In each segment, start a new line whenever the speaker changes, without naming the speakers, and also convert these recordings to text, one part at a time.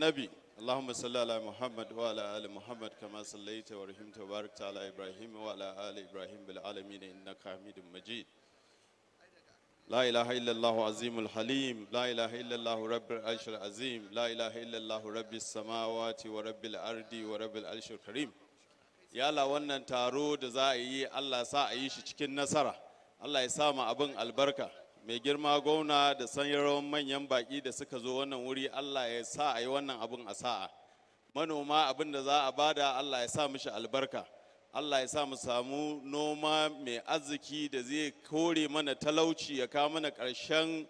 النبي اللهم صل على محمد وعلى آل محمد كما صليت ورحمت وباركت على إبراهيم وعلى آل إبراهيم بالعالمين إنك حميد مجيد لا إله إلا الله عظيم الحليم لا إله إلا الله رب العرش العظيم لا إله إلا الله رب السماوات ورب الأرض ورب العرش الكريم يا Allah wannan taro da za a yi Allah sa a yi shi cikin nasara Allah ya sa mu abin albarka mai girma gwamna da sanyarwan manyan baki da suka zo wannan wuri Allah ya sa a yi wannan abin a sa'a manoma abin da za a bada Allah ya sa mishi albarka Allah ya sa mu samu noma mai arziki da zai kore mana talauci ya kawo mana ƙarshen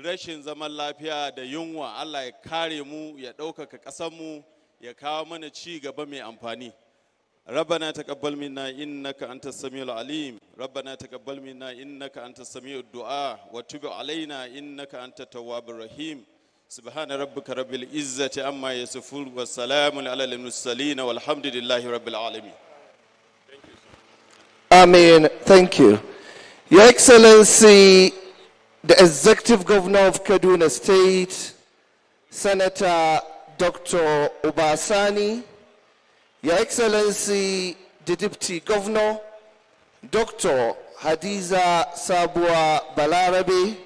rashin zaman lafiya da yunwa Allah ya kare mu ya ɗaukaka ƙasarmu ya kawo mana ci gaba mai amfani ربنا تقبل منا إنك أنت السميع العليم ربنا تقبل منا إنك أنت السميع الدعاء وتب علينا إنك أنت التواب الرحيم سبحان ربك رب العزة عما يصفون والسلام على المرسلين والحمد لله رب العالمين.
Amen. Thank you. Your Excellency, the Executive Governor of Kaduna State, Senator Dr. Obasani, Your Excellency, the Deputy Governor, Dr. Hadiza Sabua Balarabe,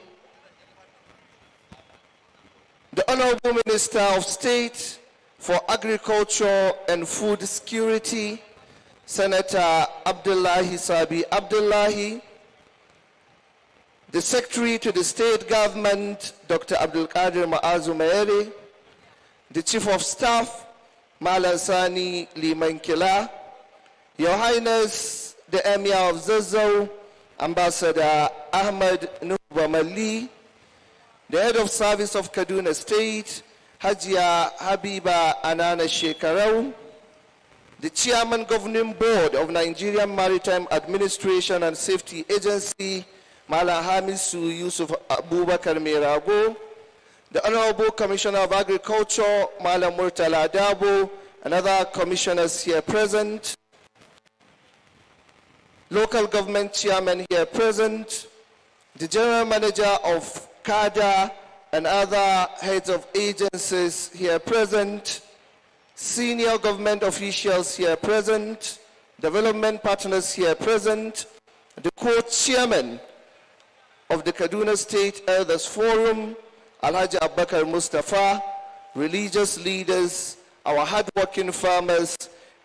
the Honorable Minister of State for Agriculture and Food Security, Senator Abdullahi Sabi Abdullahi, the Secretary to the State Government, Dr. Abdul Qadir Ma'azu Mayere, the Chief of Staff, Malan Sani Liman Kila, Your Highness, the Emir of Zazzau, Ambassador Ahmad Nubamali, the Head of Service of Kaduna State, Hajia Habiba Anana Shekarau, the Chairman Governing Board of Nigerian Maritime Administration and Safety Agency, Malan Hamisu Yusuf Abubakar Mirago, the Honorable Commissioner of Agriculture, Malam Murtala Dabo, and other commissioners here present, local government chairman here present, the General Manager of CADA and other heads of agencies here present, senior government officials here present, development partners here present, the co-chairman of the Kaduna State Elders Forum, Alhaji Abubakar Mustafa, religious leaders, our hardworking farmers,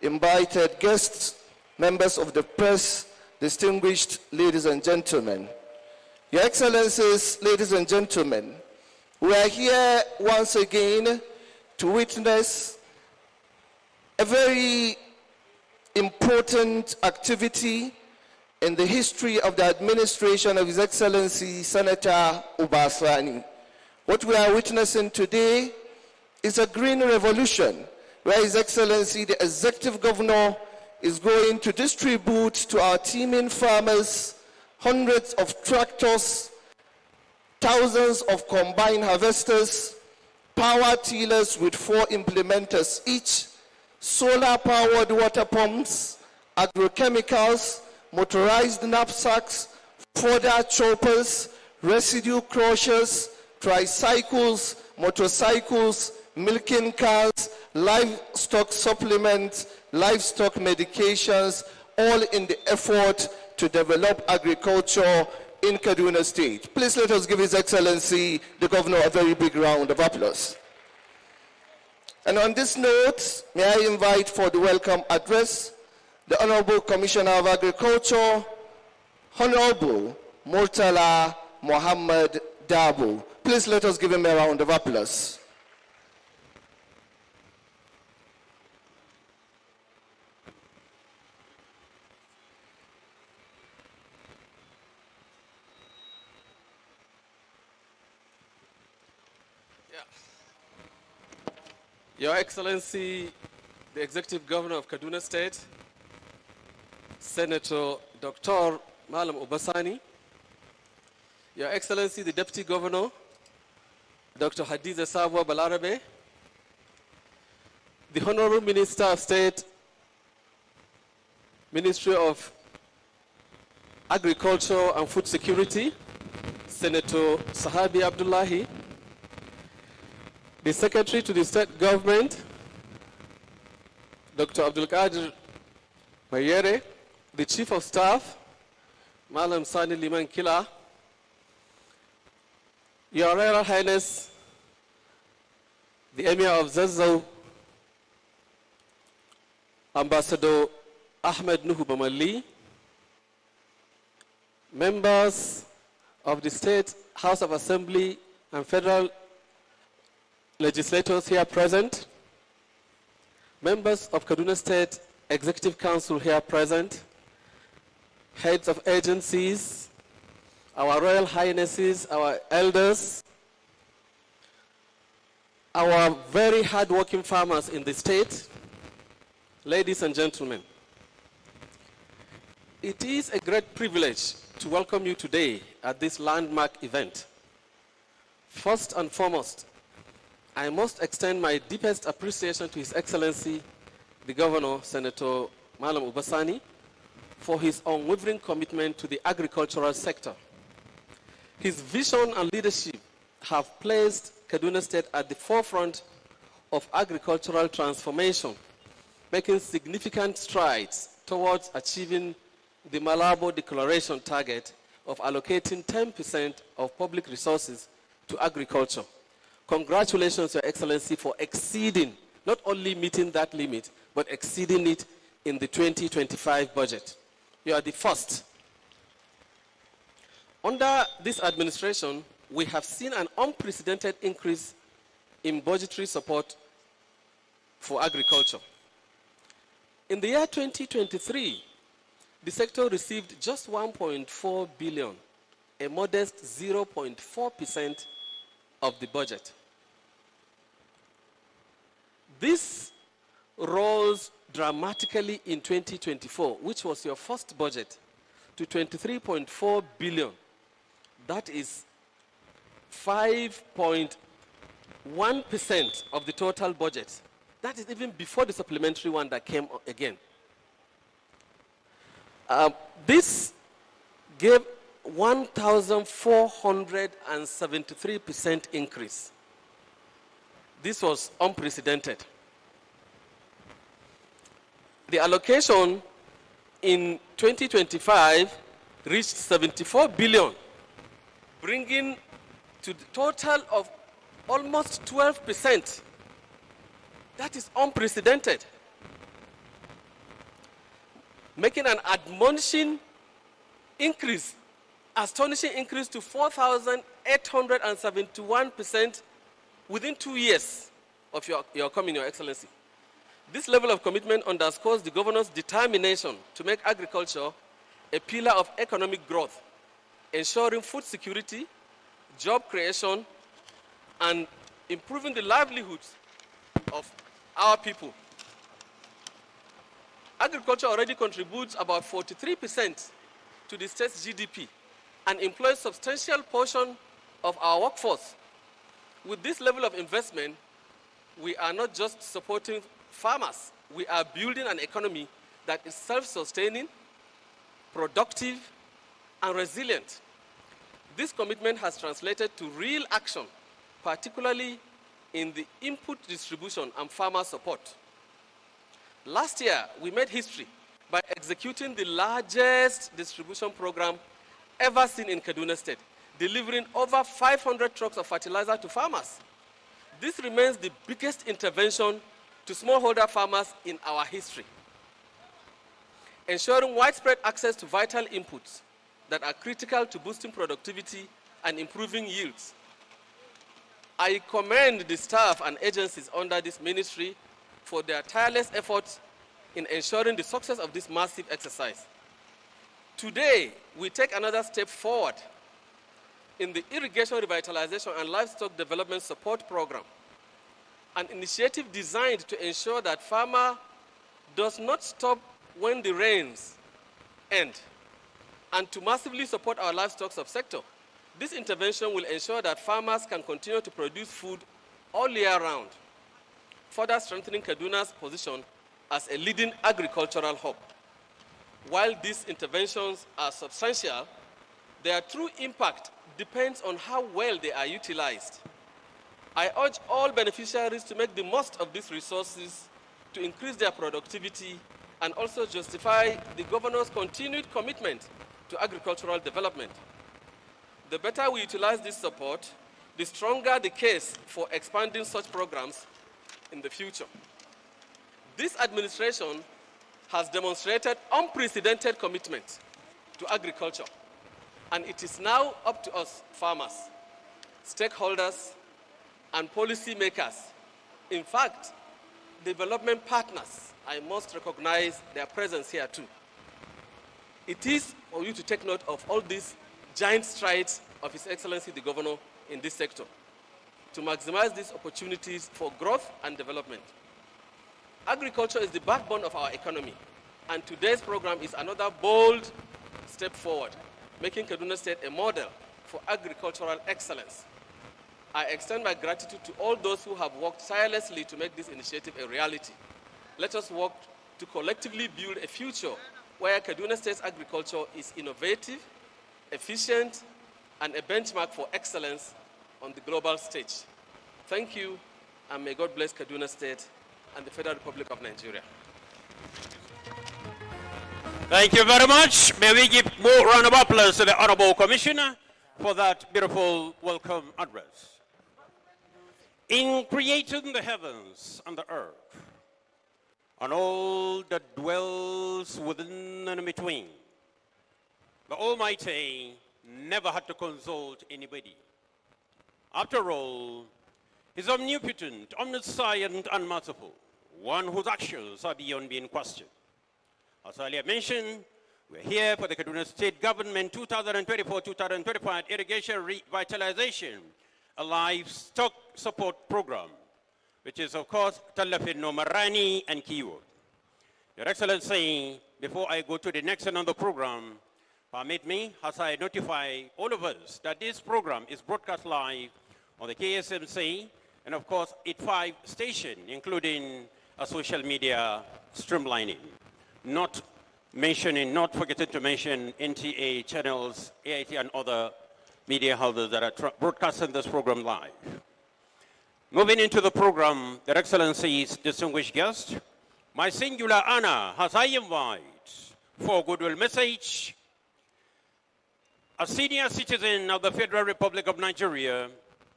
invited guests, members of the press, distinguished ladies and gentlemen. Your Excellencies, ladies and gentlemen, we are here once again to witness a very important activity in the history of the administration of His Excellency Senator Obasani. What we are witnessing today is a green revolution where His Excellency, the Executive Governor, is going to distribute to our teeming farmers hundreds of tractors, thousands of combine harvesters, power tillers with 4 implementers each, solar-powered water pumps, agrochemicals, motorized knapsacks, fodder choppers, residue crushers, tricycles, motorcycles, milking cars, livestock supplements, livestock medications, all in the effort to develop agriculture in Kaduna State. Please let us give His Excellency, the Governor, a very big round of applause. And on this note, may I invite for the welcome address the Honorable Commissioner of Agriculture, Honorable Murtala Muhammad Dabo. Please let us give him a round of applause.
Your Excellency, the Executive Governor of Kaduna State, Senator Dr. Malam Obasani, Your Excellency, the Deputy Governor, Dr. Hadiza Sabua Balarabe, the Honorable Minister of State, Ministry of Agriculture and Food Security, Senator Sahabi Abdullahi, the Secretary to the State Government, Dr. Abdul Qadir Mayere, the Chief of Staff, Malam Sani Liman Kila, Your Royal Highness, the Emir of Zazzau, Ambassador Ahmed Nuhu Bamali, members of the State House of Assembly and federal legislators here present, members of Kaduna State Executive Council here present, heads of agencies, our Royal Highnesses, our elders, our very hard-working farmers in the state, ladies and gentlemen. It is a great privilege to welcome you today at this landmark event. First and foremost, I must extend my deepest appreciation to His Excellency, the Governor, Senator Malam Ubasani, for his unwavering commitment to the agricultural sector. His vision and leadership have placed Kaduna State at the forefront of agricultural transformation, making significant strides towards achieving the Malabo Declaration target of allocating 10% of public resources to agriculture. Congratulations, Your Excellency, for exceeding, not only meeting that limit, but exceeding it in the 2025 budget. You are the first. Under this administration, we have seen an unprecedented increase in budgetary support for agriculture. In the year 2023, the sector received just 1.4 billion, a modest 0.4% of the budget. This rose dramatically in 2024, which was your first budget, to 23.4 billion. That is 5.1% of the total budget. That is even before the supplementary one that came again. This gave 1,473% increase. This was unprecedented. The allocation in 2025 reached 74 billion, bringing to the total of almost 12%. That is unprecedented. Making an astonishing increase to 4,871% within 2 years of your coming, Your Excellency. This level of commitment underscores the governor's determination to make agriculture a pillar of economic growth, ensuring food security, job creation, and improving the livelihoods of our people. Agriculture already contributes about 43% to the state's GDP and employs a substantial portion of our workforce. With this level of investment, we are not just supporting farmers, we are building an economy that is self-sustaining, productive, and resilient. This commitment has translated to real action, particularly in the input distribution and farmer support. Last year, we made history by executing the largest distribution program ever seen in Kaduna State, delivering over 500 trucks of fertilizer to farmers. This remains the biggest intervention to smallholder farmers in our history, ensuring widespread access to vital inputs that are critical to boosting productivity and improving yields. I commend the staff and agencies under this ministry for their tireless efforts in ensuring the success of this massive exercise. Today, we take another step forward in the Irrigation, Revitalization, and Livestock Development Support Program, an initiative designed to ensure that farmer does not stop when the rains end, and to massively support our livestock subsector. This intervention will ensure that farmers can continue to produce food all year round, further strengthening Kaduna's position as a leading agricultural hub. While these interventions are substantial, their true impact depends on how well they are utilized. I urge all beneficiaries to make the most of these resources to increase their productivity and also justify the governor's continued commitment to agricultural development. The better we utilize this support, the stronger the case for expanding such programs in the future. This administration has demonstrated unprecedented commitment to agriculture, and it is now up to us, farmers, stakeholders, and policymakers, in fact, development partners, I must recognize their presence here too. It is for you to take note of all these giant strides of His Excellency the Governor in this sector to maximize these opportunities for growth and development. Agriculture is the backbone of our economy, and today's program is another bold step forward, making Kaduna State a model for agricultural excellence. I extend my gratitude to all those who have worked tirelessly to make this initiative a reality. Let us work to collectively build a future where Kaduna State's agriculture is innovative, efficient, and a benchmark for excellence on the global stage. Thank you, and may God bless Kaduna State and the Federal Republic of Nigeria.
Thank you very much. May we give more round of applause to the Honorable Commissioner for that beautiful welcome address. In creating the heavens and the earth, and all that dwells within and between, the Almighty never had to consult anybody. After all, He's omnipotent, omniscient, and merciful, one whose actions are beyond being questioned. As earlier mentioned, we're here for the Kaduna State Government 2024-2025 Irrigation Revitalization, a livestock support program, which is, of course, Talafin Nomarani and Keyword. Your Excellency, before I go to the next one on the program, permit me, as I notify all of us, that this program is broadcast live on the KSMC and, of course, at 5 stations, including a social media streamlining. Not forgetting to mention NTA channels, AIT, and other media houses that are broadcasting this program live. Moving into the program, Your Excellency's distinguished guest, my singular honor as I invite for goodwill message, a senior citizen of the Federal Republic of Nigeria,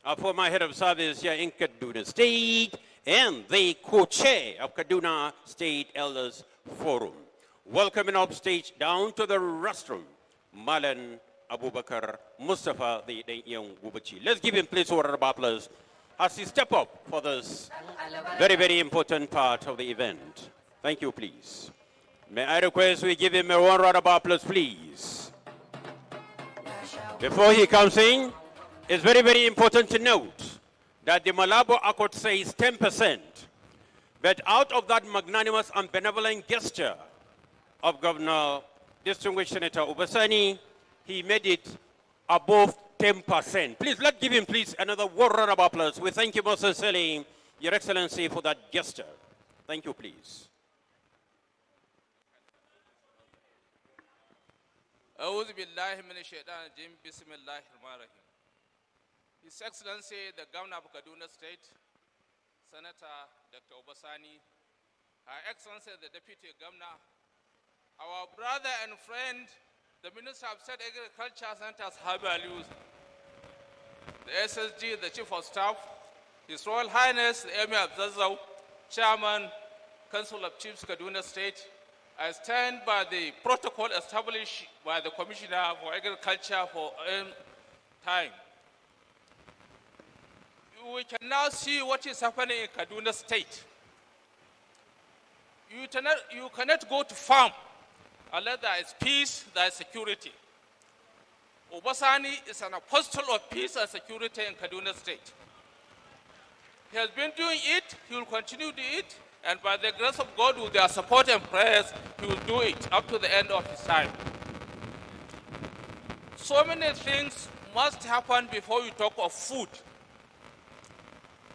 a former head of service here in Kaduna State, and the co-chair of Kaduna State Elders Forum. Welcoming up stage down to the rostrum, Malan Abubakar Mustafa, the young Gubachi. Let's give him please a round of applause as he step up for this very, very important part of the event. Thank you, please. May I request we give him a one round of applause, please. Before he comes in, it's very, very important to note that the Malabo Accord says 10%, but out of that magnanimous and benevolent gesture of Governor Distinguished Senator Obasani, he made it above 10%. Please, let's give him, please, another round of applause. We thank you most sincerely, Your Excellency, for that gesture. Thank you, please.
His Excellency, the Governor of Kaduna State, Senator Dr. Obasani, Her Excellency, the Deputy Governor, our brother and friend, the Minister of State Agriculture, Senators High Values, the SSG, the Chief of Staff, His Royal Highness, the Emir of Zazzau, Chairman, Council of Chiefs, Kaduna State, I stand by the protocol established by the Commissioner for Agriculture for time. We can now see what is happening in Kaduna State. You cannot go to farm unless there is peace, there is security. Obasani is an apostle of peace and security in Kaduna State. He has been doing it, he will continue to do it, and by the grace of God, with their support and prayers, he will do it up to the end of his time. So many things must happen before we talk of food.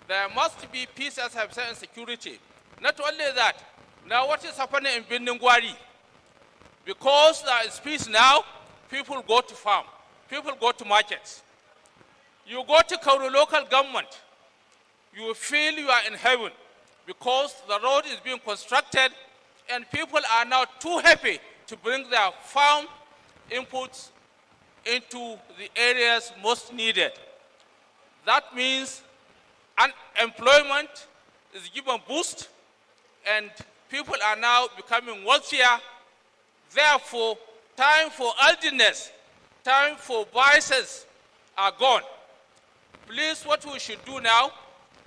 There must be peace, as I've said, and security. Not only that, now what is happening in Bindingwari? Because there is peace now, people go to farm, people go to markets. You go to Kauru local government, you feel you are in heaven because the road is being constructed and people are now too happy to bring their farm inputs into the areas most needed. That means unemployment is given boost and people are now becoming wealthier. Therefore, time for idleness, time for vices are gone. Please, what we should do now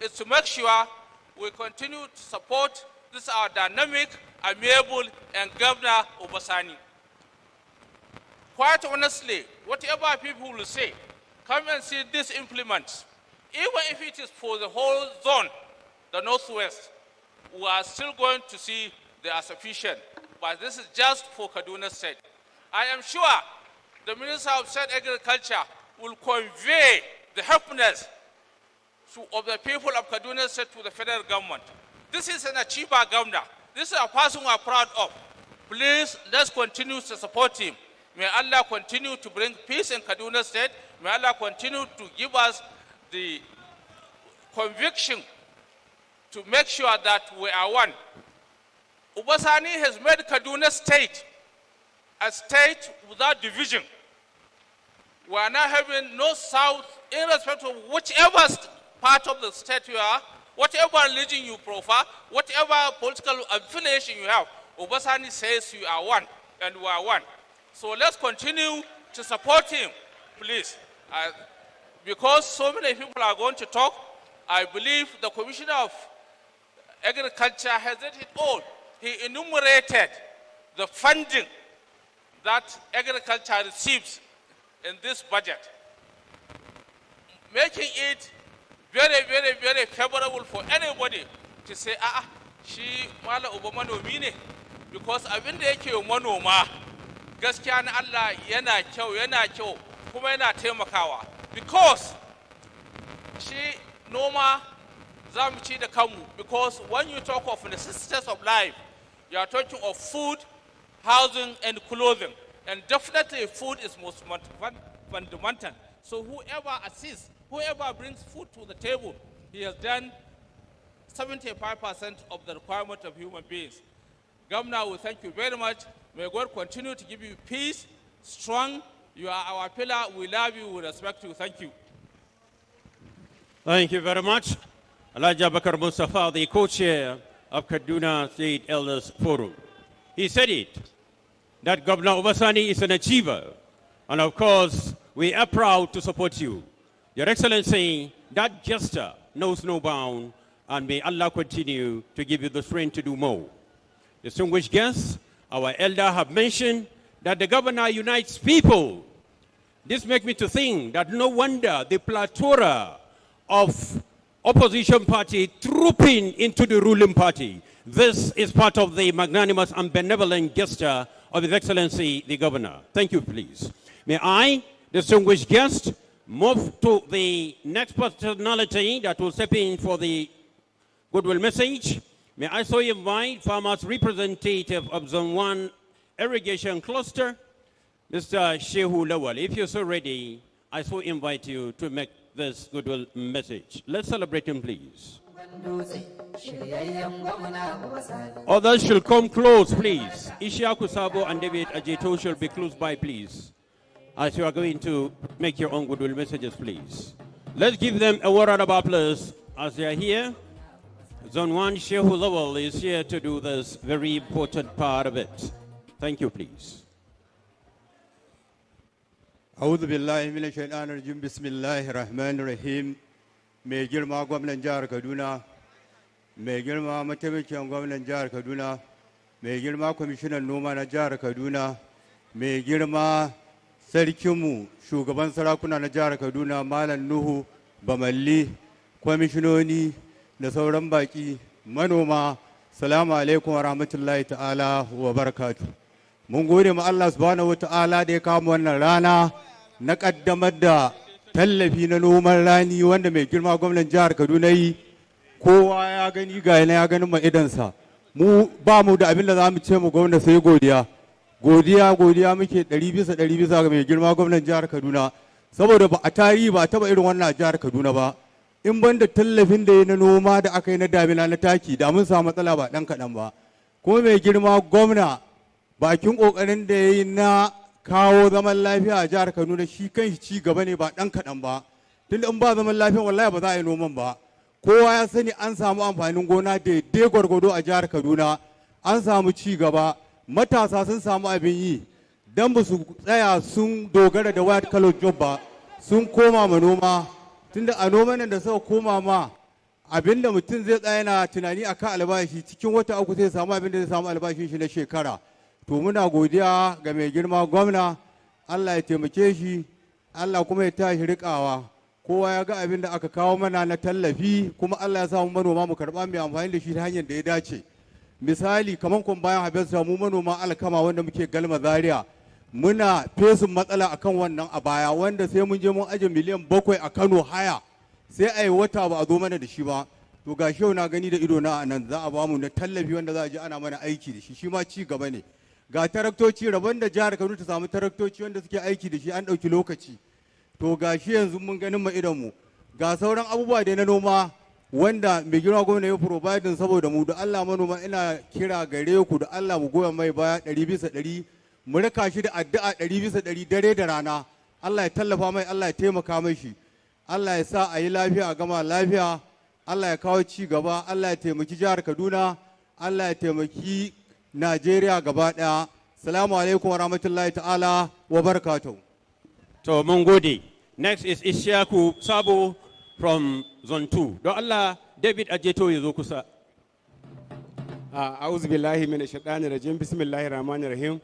is to make sure we continue to support this our dynamic, amiable, and Governor Obasani. Quite honestly, whatever people will say, come and see these implements. Even if it is for the whole zone, the Northwest, we are still going to see they are sufficient. But this is just for Kaduna State. I am sure the Minister of State Agriculture will convey the happiness of the people of Kaduna State to the federal government. This is an achiever governor. This is a person we are proud of. Please, let's continue to support him. May Allah continue to bring peace in Kaduna State. May Allah continue to give us the conviction to make sure that we are one. Obasani has made Kaduna State a state without division. We are now having north, south, irrespective of whichever part of the state you are, whatever religion you profess, whatever political affiliation you have. Obasani says you are one, and we are one. So let's continue to support him, please. Because so many people are going to talk, I believe the Commissioner of Agriculture has done it all. He enumerated the funding that agriculture receives in this budget, making it very, very, very favorable for anybody to say, shi Mala Uba manomi ne, because abin da yake manoma gaskiya na Allah yana kyau kuma yana taimakawa, because shi noma za mu ci da kanmu, because when you talk of necessities of life, you are talking of food, housing, and clothing. And definitely food is most fundamental. So whoever assists, whoever brings food to the table, he has done 75% of the requirement of human beings. Governor, we thank you very much. May God continue to give you peace, strong. You are our pillar. We love you. We respect you. Thank you.
Thank you very much. Elijah Bakar Mustafa, the co-chair of Kaduna State Elders Forum. He said it, that Governor Obasani is an achiever. And of course, we are proud to support you. Your Excellency, that gesture knows no bound, and may Allah continue to give you the strength to do more. Distinguished guests, our elder have mentioned that the governor unites people. This makes me to think that no wonder the plethora of opposition party trooping into the ruling party. This is part of the magnanimous and benevolent gesture of His Excellency, the Governor. Thank you, please. May I, distinguished guest, move to the next personality that will step in for the goodwill message. May I so invite Farmers Representative of Zone 1 Irrigation Cluster, Mr. Shehu Lawal. If you're so ready, I so invite you to make this goodwill message. Let's celebrate him, please. Others should come close, please. Ishaku Sabo and David Ajeto should be close by, please, as you are going to make your own goodwill messages, please. Let's give them a word of applause as they are here. Zone 1, Shehu Lawal is here to do this very important part of it. Thank you, please.
أعوذ بالله من الشيطان الرجيم بسم الله الرحمن الرحيم. Mai girma gwamnan jihar Kaduna, mai girma mataimakin gwamnan jihar Kaduna, mai girma kwamishinan noma na jihar Kaduna, mai girma sarkinmu shugaban sarakuna na jihar Kaduna Malam Nuhu Bamalli, kwamishinoni da sauran baki, manoma, salamu alaikum wa rahmatullahi ta'ala wa barakatuh. Mun gode ma Allah subhanahu wa ta'ala da ya kawo wannan rana na kaddamar da tallafi na noman rani wanda mai girma gwamnan jihar Kaduna yi. Kowa ya gani ga yana ya ganin ma idansa. Mu ba mu da abin da za mu ce mu gwamna sai godiya. Godiya muke 100% ga mai girma gwamnan jihar Kaduna. Saboda ba a tarihi ba a taba irin wannan a jihar Kaduna ba. in ban da tallafin da ya na noma da aka yi na damina na taki da mun samu matsala ba ɗan kaɗan ba. Kuma mai girma gwamna bakin ƙoƙarin da ya yi na kawo zaman lafiya a jihar Kaduna shi kan shi ci gaba ne ba ɗan kaɗan ba. Tunda in ba zaman lafiya wallahi ba za a yi noman ba. Kowa ya sani an samu amfanin gona daidai gwargwado a jihar Kaduna, an samu ci gaba, matasa sun samu abin yi, don ba su tsaya sun dogara da white collar job ba, sun koma ma noma. Tunda a noman da suka koma ma abin da mutum zai tsaya yana tunani akan albashi cikin wata uku zai samu abin da zai samu albashin shi na shekara. To muna godiya ga mai girma gwamna, Allah ya taimake shi, Allah kuma ya tashi riƙawa. Kowa ya ga abin da aka kawo mana na tallafi, kuma Allah ya samu manoma mu karɓa mai amfani da shi ta hanyar da ya dace. Misali kamar kun bayan habesa mu manoma alkama wanda muke galma Zaria muna fesin matsala akan wannan a baya, wanda sai mun je mun aje miliyan 7 a Kano haya sai a yi wata ba a zo mana da shi ba. To ga shi yau na gani da ido na nan za a bamu na tallafi wanda za a je ana mana aiki da shi, shi ma ci gaba ne. Ga taraktoci rabon da jihar Kaduna ta samu taraktoci wanda suke aiki da shi an ɗauki lokaci. To ga shi yanzu mun ganin ma idonmu, ga sauran abubuwa da na noma wanda mai girma gwamna ya providing saboda mu da Allah manoma ina kira gare ku da Allah mu goya mai baya 100%, mu raka shi da addu'a 100% dare da rana. Allah ya tallafa mai, Allah ya taimaka mai shi, Allah ya sa a yi lafiya a gama lafiya, Allah ya kawo ci gaba, Allah ya taimaki jihar Kaduna, Allah ya taimaki Najeriya gaba ɗaya. Salamu alaikum wa rahmatullahi ta'ala wa barakatuh.
To mun gode. Next is Ishaku Sabo from Zone 2. Don Allah, David Ajeto ya zo kusa.
A'udhu billahi minash shaitani rajim. Bismillahir rahmanir rahim.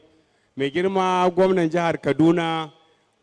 Mai girma gwamnan jihar Kaduna,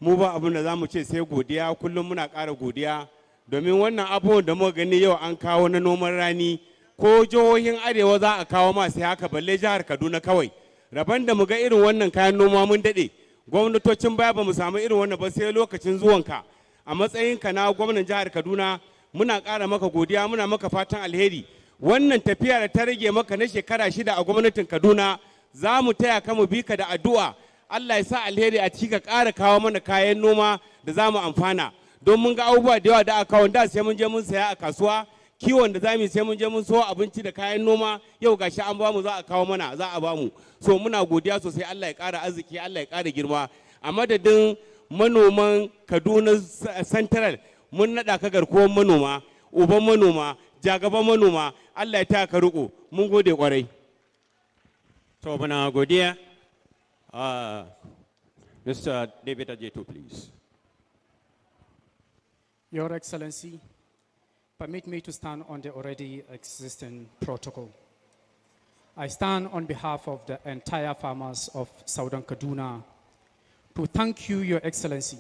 mu ba abin da zamu ce sai godiya, kullum muna ƙara godiya domin wannan abubuwan da muka gani yau an kawo na noman rani ko jihohin arewa za a kawo ma sai haka balle jihar Kaduna kawai. Rabon da mu ga irin wannan kayan noma mun dade. Gwamnatocin baya ba mu samu irin wannan ba sai lokacin zuwanka. A matsayinka na gwamnan jihar Kaduna muna ƙara maka godiya, muna maka fatan alheri. Wannan tafiya da ta rage maka na shekara 6 a gwamnatin Kaduna za mu taya ka mu bi ka da addu'a. Allah ya sa alheri a cika ƙara kawo mana kayan noma da za mu amfana. Don mun ga abubuwa da yawa da aka kawo da sai mun je mun saya a kasuwa, kiwon da za mu sai mun je mun so abinci da kayan noma, yau gashi an ba mu za a kawo mana, za a ba mu. So muna godiya sosai, Allah ya ƙara arziki, Allah ya ƙara girma. A madadin manoman Kaduna Central mun naɗa ka garkuwar manoma, uban manoma, jagaban manoma, Allah ya taya ka riƙo. Mun gode ƙwarai.
To muna godiya. Mr. David Ajeto, please.
Your Excellency, permit me to stand on the already existing protocol. I stand on behalf of the entire farmers of Southern Kaduna to thank you, Your Excellency,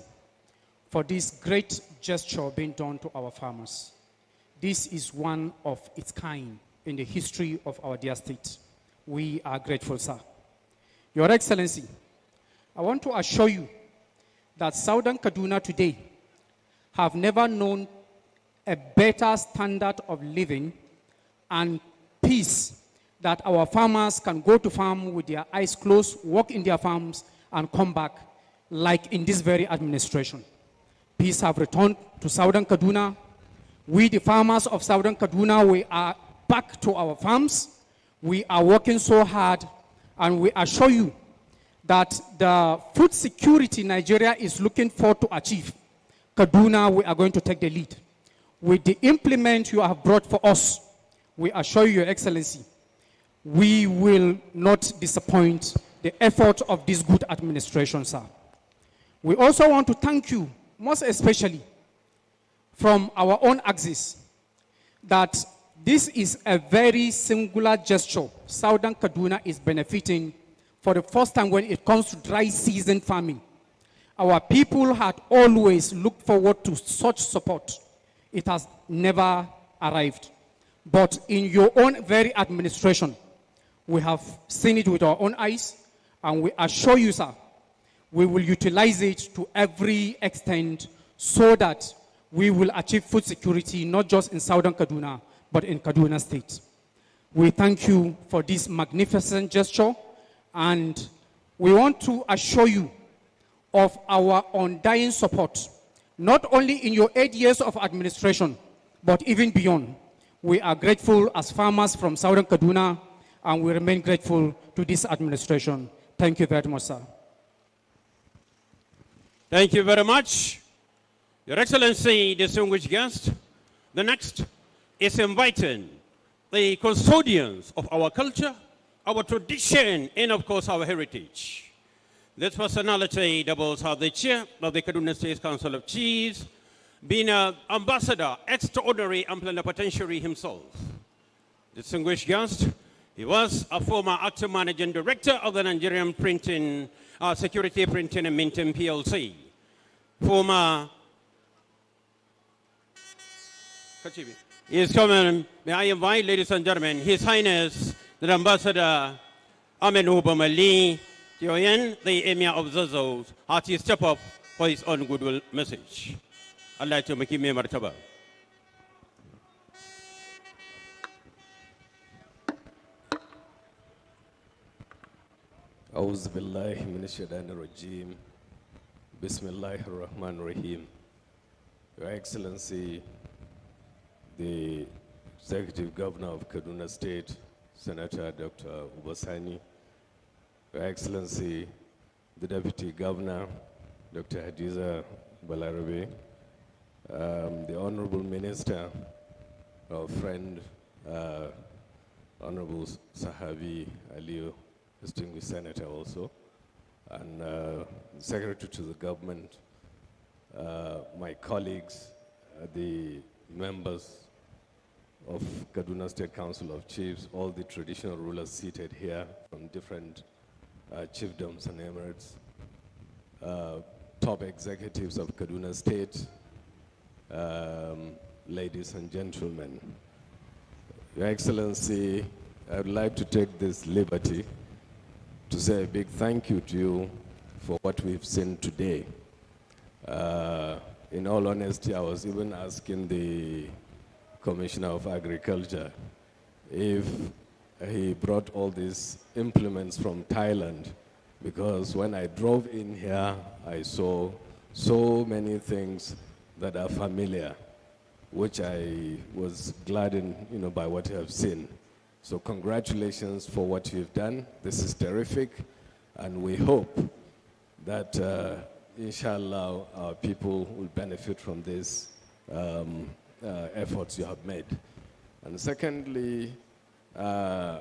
for this great gesture being done to our farmers. This is one of its kind in the history of our dear state. We are grateful, sir. Your Excellency, I want to assure you that Southern Kaduna today have never known a better standard of living and peace, that our farmers can go to farm with their eyes closed, work in their farms, and come back like in this very administration. Peace have returned to Southern Kaduna. We, the farmers of Southern Kaduna, we are back to our farms. We are working so hard, and we assure you that the food security Nigeria is looking for to achieve, Kaduna, we are going to take the lead. With the implement you have brought for us, we assure you, Your Excellency, we will not disappoint the effort of this good administration, sir. We also want to thank you, most especially from our own axis, that this is a very singular gesture. Southern Kaduna is benefiting for the first time when it comes to dry season farming. Our people had always looked forward to such support. It has never arrived. But in your own very administration, we have seen it with our own eyes, and we assure you, sir, we will utilize it to every extent so that we will achieve food security, not just in Southern Kaduna, but in Kaduna State. We thank you for this magnificent gesture, and we want to assure you of our undying support, not only in your 8 years of administration, but even beyond. We are grateful as farmers from Southern Kaduna, and we remain grateful to this administration. Thank you very much, sir.
Thank you very much. Your Excellency, distinguished guest, the next is inviting the custodians of our culture, our tradition, and of course our heritage. This personality doubles as the chair of the Kaduna State Council of Chiefs, being an ambassador, extraordinary and plenipotentiary himself. Distinguished guest, he was a former acting managing director of the Nigerian Security Printing and Minting PLC. Former, he is coming. May I invite, ladies and gentlemen, His Highness, the Ambassador Aminu Bamali, the Emir of Zazzau, as he step up for his own goodwill message. I'd like to make him a martaba.
أعوذ بالله من الشيطان الرجيم بسم الله الرحمن الرحيم. Your Excellency, the Executive Governor of Kaduna State, Senator Dr. Ubasani, Your Excellency, the Deputy Governor, Dr. Hadiza Balarabe, the Honorable Minister, our friend, Honorable Sahabi Aliyu, distinguished Senator also, and Secretary to the Government, my colleagues, the members of Kaduna State Council of Chiefs, all the traditional rulers seated here from different chiefdoms and emirates, top executives of Kaduna State, ladies and gentlemen. Your Excellency, I would like to take this liberty to say a big thank you to you for what we've seen today. In all honesty, I was even asking the Commissioner of Agriculture if he brought all these implements from Thailand, because when I drove in here, I saw so many things that are familiar, which I was gladdened, by what I have seen. So congratulations for what you've done. This is terrific, and we hope that, inshallah, our people will benefit from these efforts you have made. And secondly, I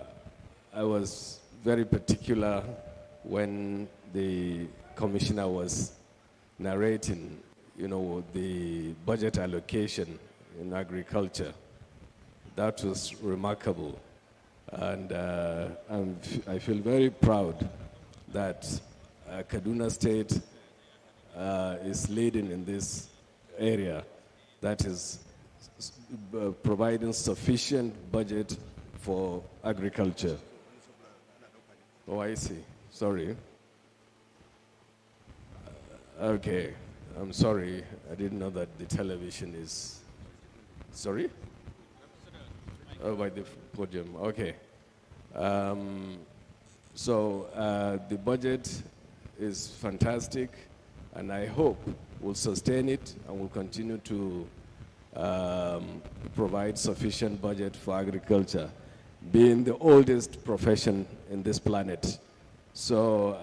was very particular when the Commissioner was narrating, the budget allocation in agriculture. That was remarkable. And I feel very proud that Kaduna State is leading in this area, that is providing sufficient budget for agriculture. Oh, I see. Sorry. Okay. I'm sorry. I didn't know that the television is... Sorry? Oh, by the podium. Okay. So the budget is fantastic, and I hope we'll sustain it and we'll continue to provide sufficient budget for agriculture, being the oldest profession in this planet. So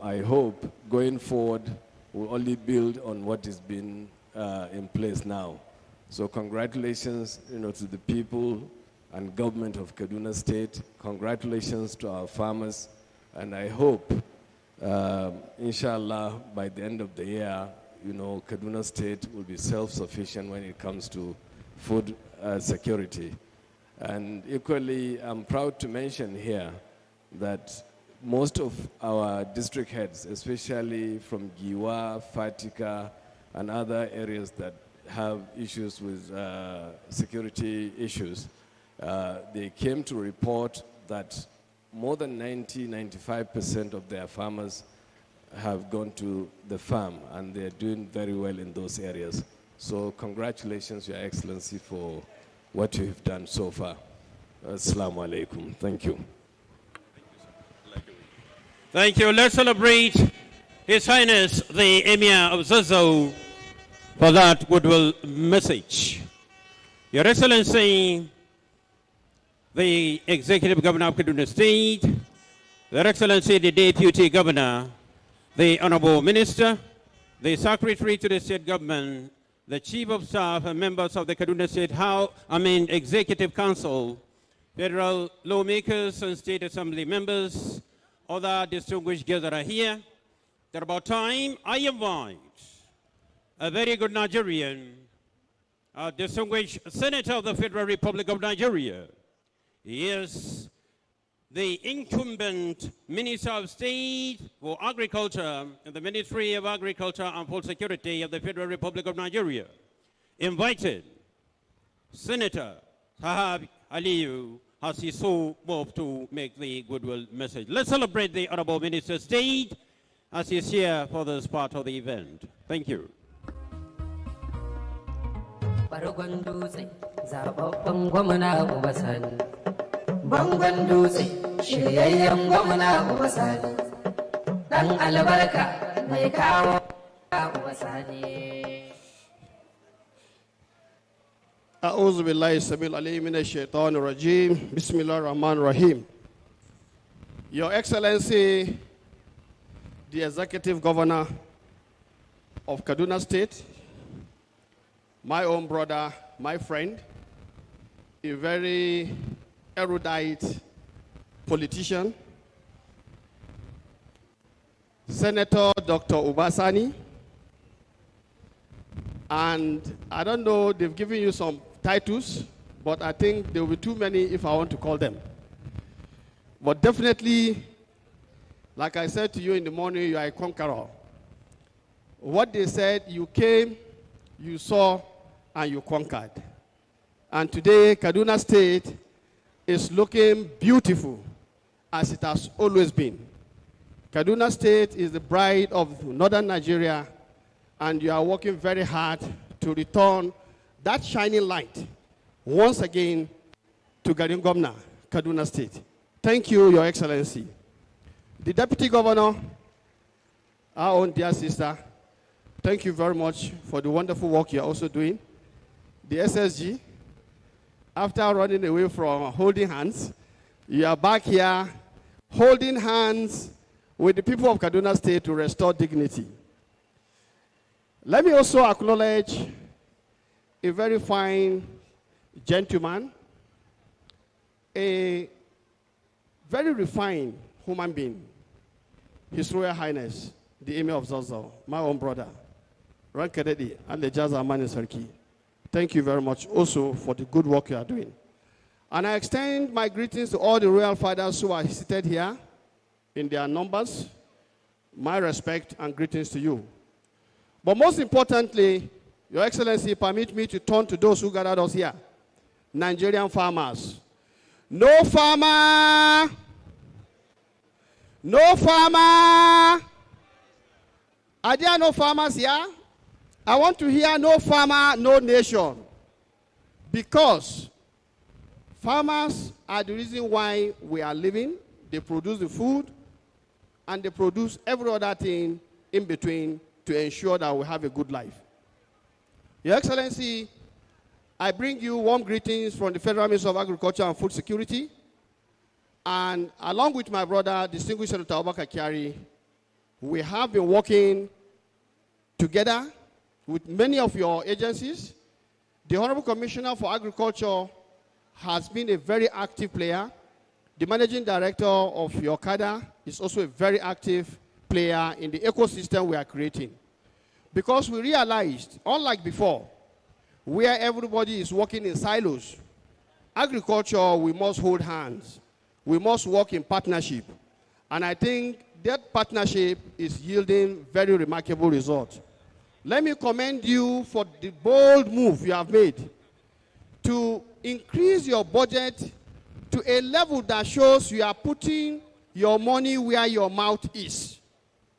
I hope going forward we'll only build on what is being in place now. So congratulations, to the people and government of Kaduna State. Congratulations to our farmers, and I hope, inshallah, by the end of the year, Kaduna State will be self-sufficient when it comes to food security. And equally, I'm proud to mention here that most of our district heads, especially from Giwa, Fatika, and other areas that have issues with security issues, they came to report that more than 95% of their farmers have gone to the farm, and they're doing very well in those areas. So congratulations, Your Excellency, for what you've done so far. Assalamu alaikum. Thank you.
Thank you. Let's celebrate His Highness the Emir of Zazzau for that goodwill message. Your Excellency, the Executive Governor of Kaduna State, Your Excellency, the Deputy Governor, the Honorable Minister, the Secretary to the State Government, the Chief of Staff, and members of the Kaduna State Executive Council, federal lawmakers and State Assembly members, other distinguished guests that are here. At about time, I invite a very good Nigerian, a distinguished Senator of the Federal Republic of Nigeria. He is the incumbent Minister of State for Agriculture in the Ministry of Agriculture and Food Security of the Federal Republic of Nigeria. Invited, Senator Tahab Aliyu has he so moved to make the goodwill message. Let's celebrate the Honorable Minister of State as he is here for this part of the event. Thank you.
Bangon dutse shiryayyen gwamna Ubasani dan albarka mai kawo Ubasani.
أعوذ بالله السميع العليم من الشيطان الرجيم بسم الله الرحمن الرحيم. Your Excellency, the Executive Governor of Kaduna State, my own brother, my friend, a very erudite politician, Senator Dr. Ubasani, and I don't know, they've given you some titles, but I think there will be too many if I want to call them. But definitely, like I said to you in the morning, you are a conqueror. What they said, you came, you saw, and you conquered. And today, Kaduna State is looking beautiful as it has always been. Kaduna State is the bride of northern Nigeria, and you are working very hard to return that shining light once again to Governor, Kaduna State. Thank you, Your Excellency. The Deputy Governor, our own dear sister, thank you very much for the wonderful work you're also doing. The SSG, after running away from holding hands, you are back here holding hands with the people of Kaduna State to restore dignity. Let me also acknowledge a very fine gentleman, a very refined human being, His Royal Highness, the Emir of Zazzau, my own brother, Rankadedi, and the Jazamani Sarki. Thank you very much also for the good work you are doing. And I extend my greetings to all the royal fathers who are seated here in their numbers. My respect and greetings to you. But most importantly, Your Excellency, permit me to turn to those who gathered us here. Nigerian farmers. No farmer! No farmer! Are there no farmers here? I want to hear no farmer, no nation. Because farmers are the reason why we are living. They produce the food, and they produce every other thing in between to ensure that we have a good life. Your Excellency, I bring you warm greetings from the Federal Minister of Agriculture and Food Security, and along with my brother, distinguished Senator Abubakar Kyari, we have been working together with many of your agencies. The Honorable Commissioner for Agriculture has been a very active player. The Managing Director of your cadre is also a very active player in the ecosystem we are creating. Because we realized, unlike before, where everybody is working in silos, agriculture, we must hold hands. We must work in partnership. And I think that partnership is yielding very remarkable results. Let me commend you for the bold move you have made to increase your budget to a level that shows you are putting your money where your mouth is.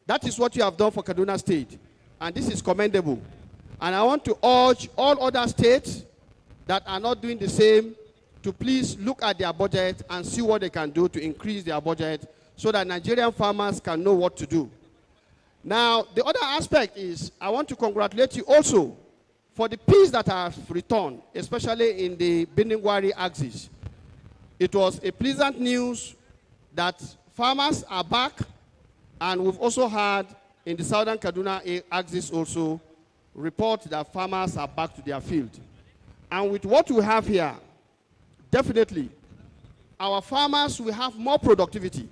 That is what you have done for Kaduna State, and this is commendable. And I want to urge all other states that are not doing the same to please look at their budget and see what they can do to increase their budget so that Nigerian farmers can know what to do. Now, the other aspect is I want to congratulate you also For the peace that have returned, especially in the Bindingwari axis, it was a pleasant news that farmers are back, and we've also had in the southern Kaduna axis also report that farmers are back to their field. And with what we have here, definitely, our farmers will have more productivity,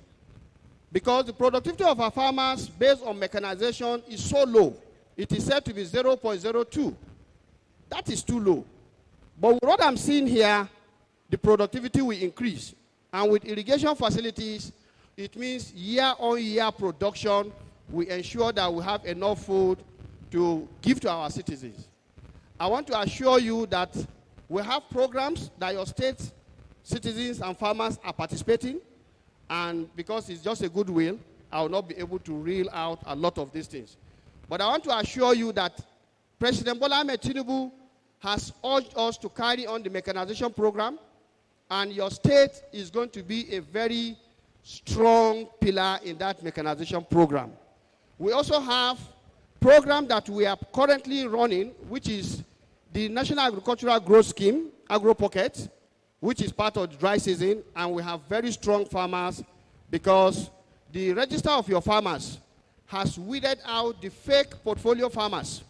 because the productivity of our farmers based on mechanization is so low. It is said to be 0.02. That is too low. But with what I'm seeing here, the productivity will increase. And with irrigation facilities, it means year-on-year production will ensure that we have enough food to give to our citizens. I want to assure you that we have programs that your state citizens and farmers are participating, and because it's just a goodwill, I will not be able to reel out a lot of these things. But I want to assure you that President Bola Ahmed Tinubu has urged us to carry on the mechanization program, and your state is going to be a very strong pillar in that mechanization program. We also have a program that we are currently running, which is the National Agricultural Growth Scheme, Agro Pocket, which is part of the dry season, and we have very strong farmers because the register of your farmers has weeded out the fake portfolio farmers.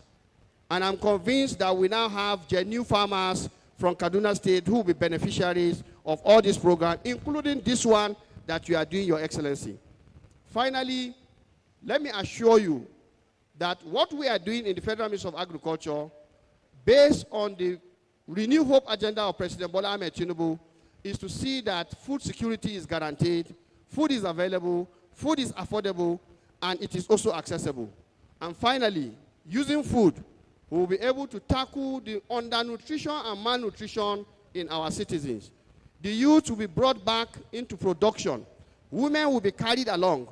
And I'm convinced that we now have genuine farmers from Kaduna State who will be beneficiaries of all this program, including this one that you are doing, Your Excellency. Finally, let me assure you that what we are doing in the Federal Ministry of Agriculture, based on the Renew Hope agenda of President Bola Ahmed Tinubu, is to see that food security is guaranteed, food is available, food is affordable, and it is also accessible. And finally, using food, we will be able to tackle the undernutrition and malnutrition in our citizens. The youth will be brought back into production. Women will be carried along,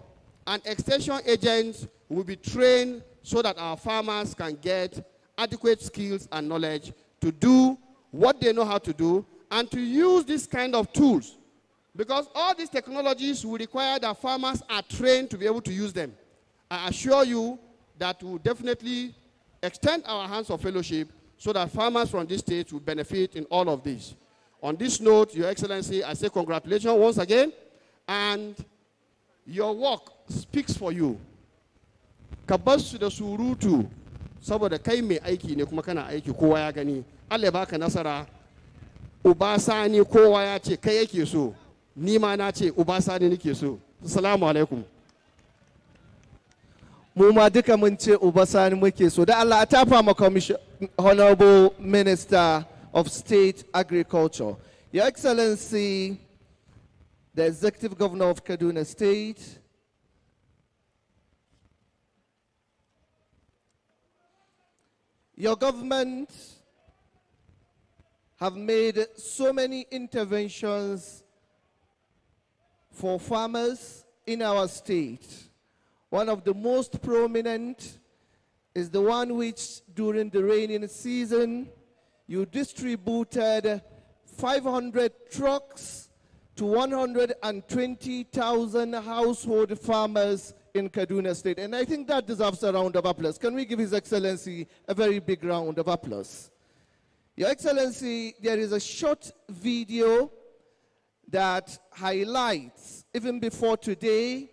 and extension agents will be trained so that our farmers can get adequate skills and knowledge to do what they know how to do and to use this kind of tools. Because all these technologies will require that farmers are trained to be able to use them. I assure you that we'll definitely extend our hands of fellowship so that farmers from this state will benefit in all of this. On this note, Your Excellency, I say congratulations once again, and your work speaks for you. Kabas da surutu saboda kai mai aiki ne kuma kana aiki kowa ya gani. Allah baka nasara. Uba Sani kowa ya ce kai yake so. Ni ma na ce Uba Sani nake so. Assalamu alaikum.
Mu ma duka mun ce Uba Sani muke so. Da Allah ta fama Honorable Minister of State Agriculture. Your Excellency, the Executive Governor of Kaduna State, your government have made so many interventions for farmers in our state. One of the most prominent is the one which during the rainy season you distributed 500 trucks to 120,000 household farmers in Kaduna State. And I think that deserves a round of applause. Can we give His Excellency a very big round of applause? Your Excellency, there is a short video that highlights, even before today,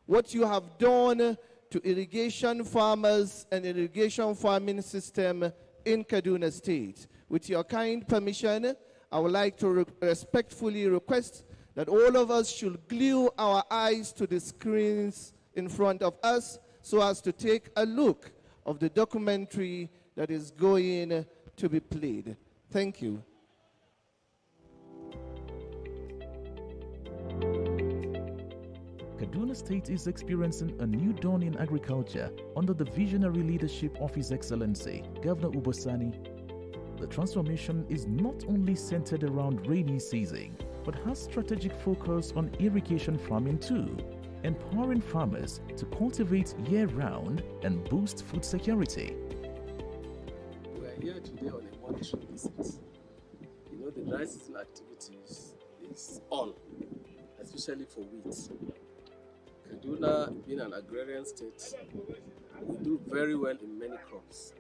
what you have done to irrigation farmers and irrigation farming system in Kaduna State. With your kind permission, I would like to respectfully request that all of us should glue our eyes to the screens in front of us so as to take a look of the documentary that is going to be played. Thank you.
Kaduna State is experiencing a new dawn in agriculture under the visionary leadership of His Excellency, Governor Ubosani. The transformation is not only centered around rainy season, but has strategic focus on irrigation farming too, empowering farmers to cultivate year-round and boost food security.
We are here today on a monitoring visit. You know, the dry season activities is on, especially for wheat. Kaduna, being an agrarian state, we do very well in many crops.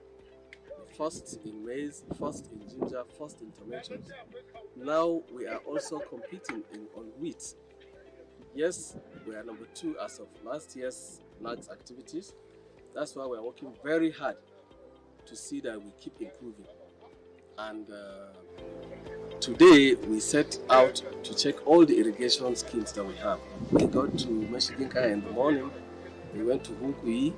The
first in maize, first in ginger, first in tomatoes. Now we are also competing on wheat. Yes, we are number 2 as of last year's NAGS activities. That's why we are working very hard to see that we keep improving. And today we set out to check all the irrigation schemes that we have. We got to Meshiginka in the morning, we went to Hunkui,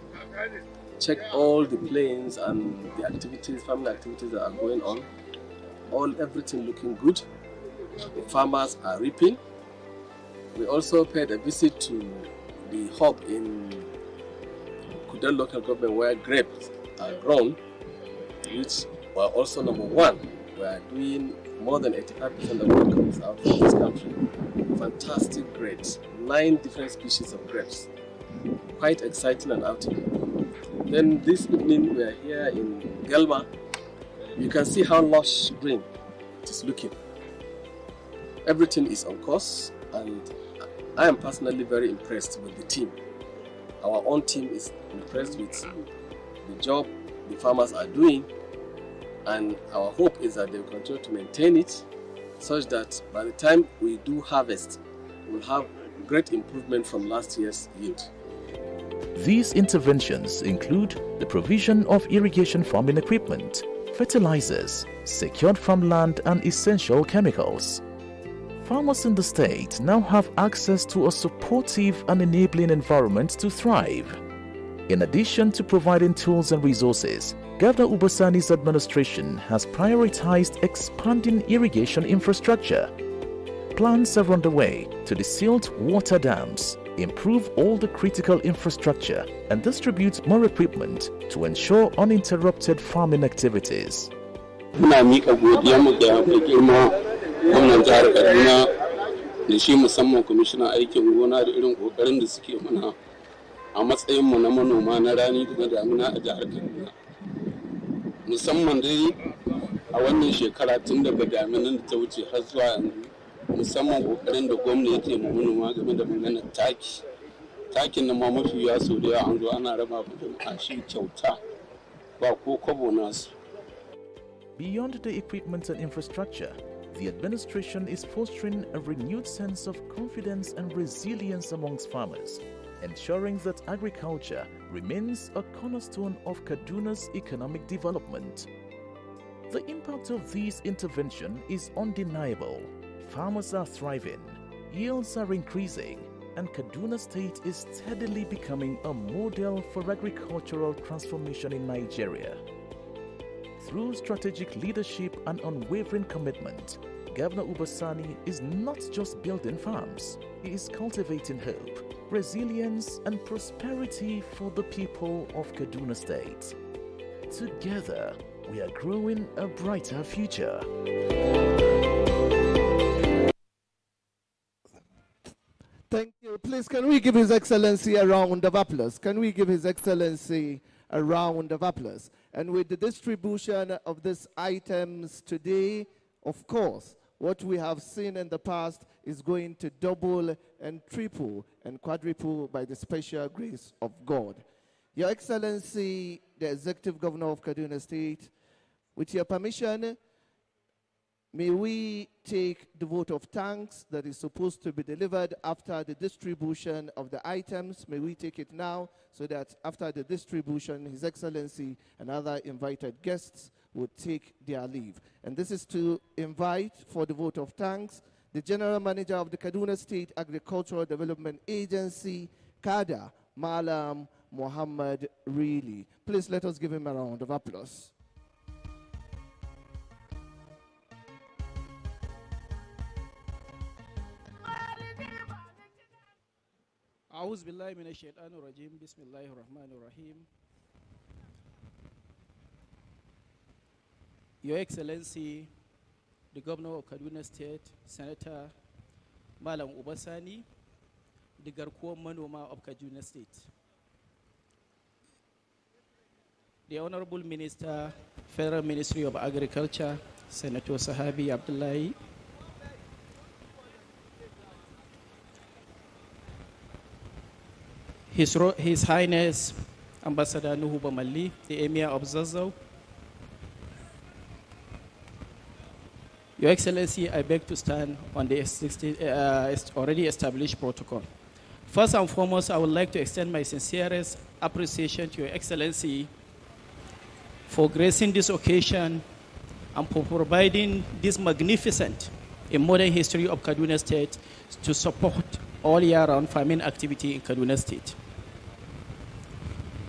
checked all the planes and the activities, farming activities that are going on. Everything looking good. The farmers are reaping. We also paid a visit to the hub in Kudel local government where grapes are grown, which were also number 1. We are doing more than 85% of what comes out of this country. Fantastic grapes, 9 different species of grapes. Quite exciting and outing. Then this evening we are here in Gelma. You can see how lush green it is looking. Everything is on course, and I am personally very impressed with the team. Our own team is impressed with the job the farmers are doing, and our hope is that they will continue to maintain it such that by the time we do harvest, we'll have great improvement from last year's yield.
These interventions include the provision of irrigation farming equipment, fertilizers, secured farmland and essential chemicals. Farmers in the state now have access to a supportive and enabling environment to thrive. In addition to providing tools and resources, Governor Ubasani's administration has prioritized expanding irrigation infrastructure. Plans are underway to desilt water dams, improve all the critical infrastructure, and distribute more equipment to ensure uninterrupted farming activities.
Gwamnan jihar Kaduna da shi musamman kwamishinan aikin gona da irin kokarin da suke mana a matsayinmu na manoma na rani da damina a jihar Kaduna. Musamman dai a wannan shekara tun daga daminan da ta wuce har zuwa yanzu, musamman kokarin da gwamna yake ma manoma game da maganar taki. Takin nan ma mafi yawa sau da yawa an zo ana raba da shi kyauta ba ko kobo nasu.
Beyond the equipment and infrastructure, the administration is fostering a renewed sense of confidence and resilience amongst farmers, ensuring that agriculture remains a cornerstone of Kaduna's economic development. The impact of this intervention is undeniable. Farmers are thriving, yields are increasing, and Kaduna State is steadily becoming a model for agricultural transformation in Nigeria. Through strategic leadership and unwavering commitment, Governor Ubasani is not just building farms, he is cultivating hope, resilience, and prosperity for the people of Kaduna State. Together, we are growing a brighter future.
Thank you. Please, can we give His Excellency a round of applause? Can we give His Excellency a round of applause? And with the distribution of these items today, of course, what we have seen in the past is going to double and triple and quadruple by the special grace of God. Your Excellency, the Executive Governor of Kaduna State, with your permission, may we take the vote of thanks that is supposed to be delivered after the distribution of the items. May we take it now so that after the distribution, His Excellency and other invited guests would take their leave. And this is to invite for the vote of thanks the General Manager of the Kaduna State Agricultural Development Agency, KADA, Malam Muhammad Reilly. Please let us give him a round of applause.
أعوذ بالله من الشيطان الرجيم بسم الله الرحمن الرحيم. Your Excellency, the Governor of Kaduna State, Senator Malam Ubasani, the Garkuwa Manoma of Kaduna State. The Honorable Minister, Federal Ministry of Agriculture, Senator Sahabi Abdullahi. His Highness Ambassador Nuhu Bamali, the Emir of Zazzau. Your Excellency, I beg to stand on the already established protocol. First and foremost, I would like to extend my sincerest appreciation to Your Excellency for gracing this occasion and for providing this magnificent in modern history of Kaduna State to support all year-round farming activity in Kaduna State.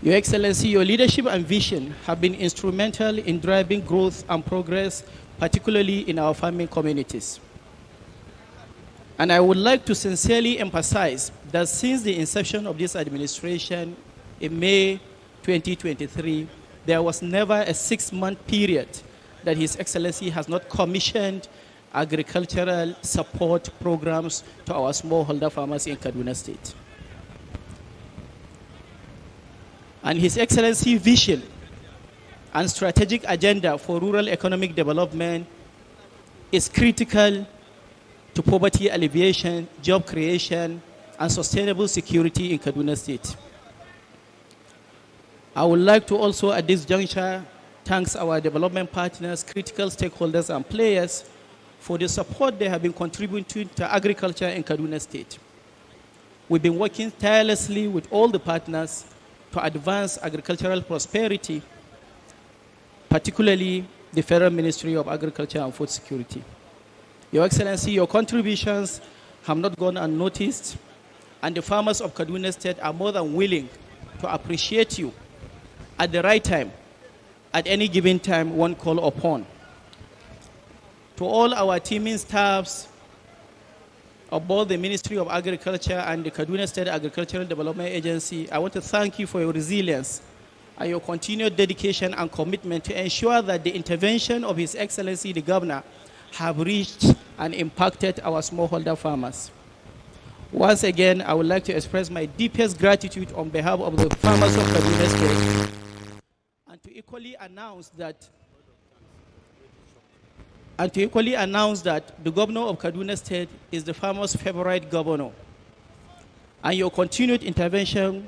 Your Excellency, your leadership and vision have been instrumental in driving growth and progress, particularly in our farming communities. And I would like to sincerely emphasize that since the inception of this administration in May 2023, there was never a 6-month period that His Excellency has not commissioned agricultural support programs to our smallholder farmers in Kaduna State. And His Excellency vision and strategic agenda for rural economic development is critical to poverty alleviation, job creation, and sustainable security in Kaduna State. I would like to also at this juncture thank our development partners, critical stakeholders and players for the support they have been contributing to agriculture in Kaduna State. We've been working tirelessly with all the partners to advance agricultural prosperity, particularly the Federal Ministry of Agriculture and Food Security. Your Excellency, your contributions have not gone unnoticed, and the farmers of Kaduna State are more than willing to appreciate you at the right time, at any given time when called upon. To all our teaming staffs of both the Ministry of Agriculture and the Kaduna State Agricultural Development Agency, I want to thank you for your resilience and your continued dedication and commitment to ensure that the intervention of His Excellency the Governor have reached and impacted our smallholder farmers. Once again, I would like to express my deepest gratitude on behalf of the farmers of Kaduna State, and to equally announce that the Governor of Kaduna State is the farmers' favorite governor, and your continued intervention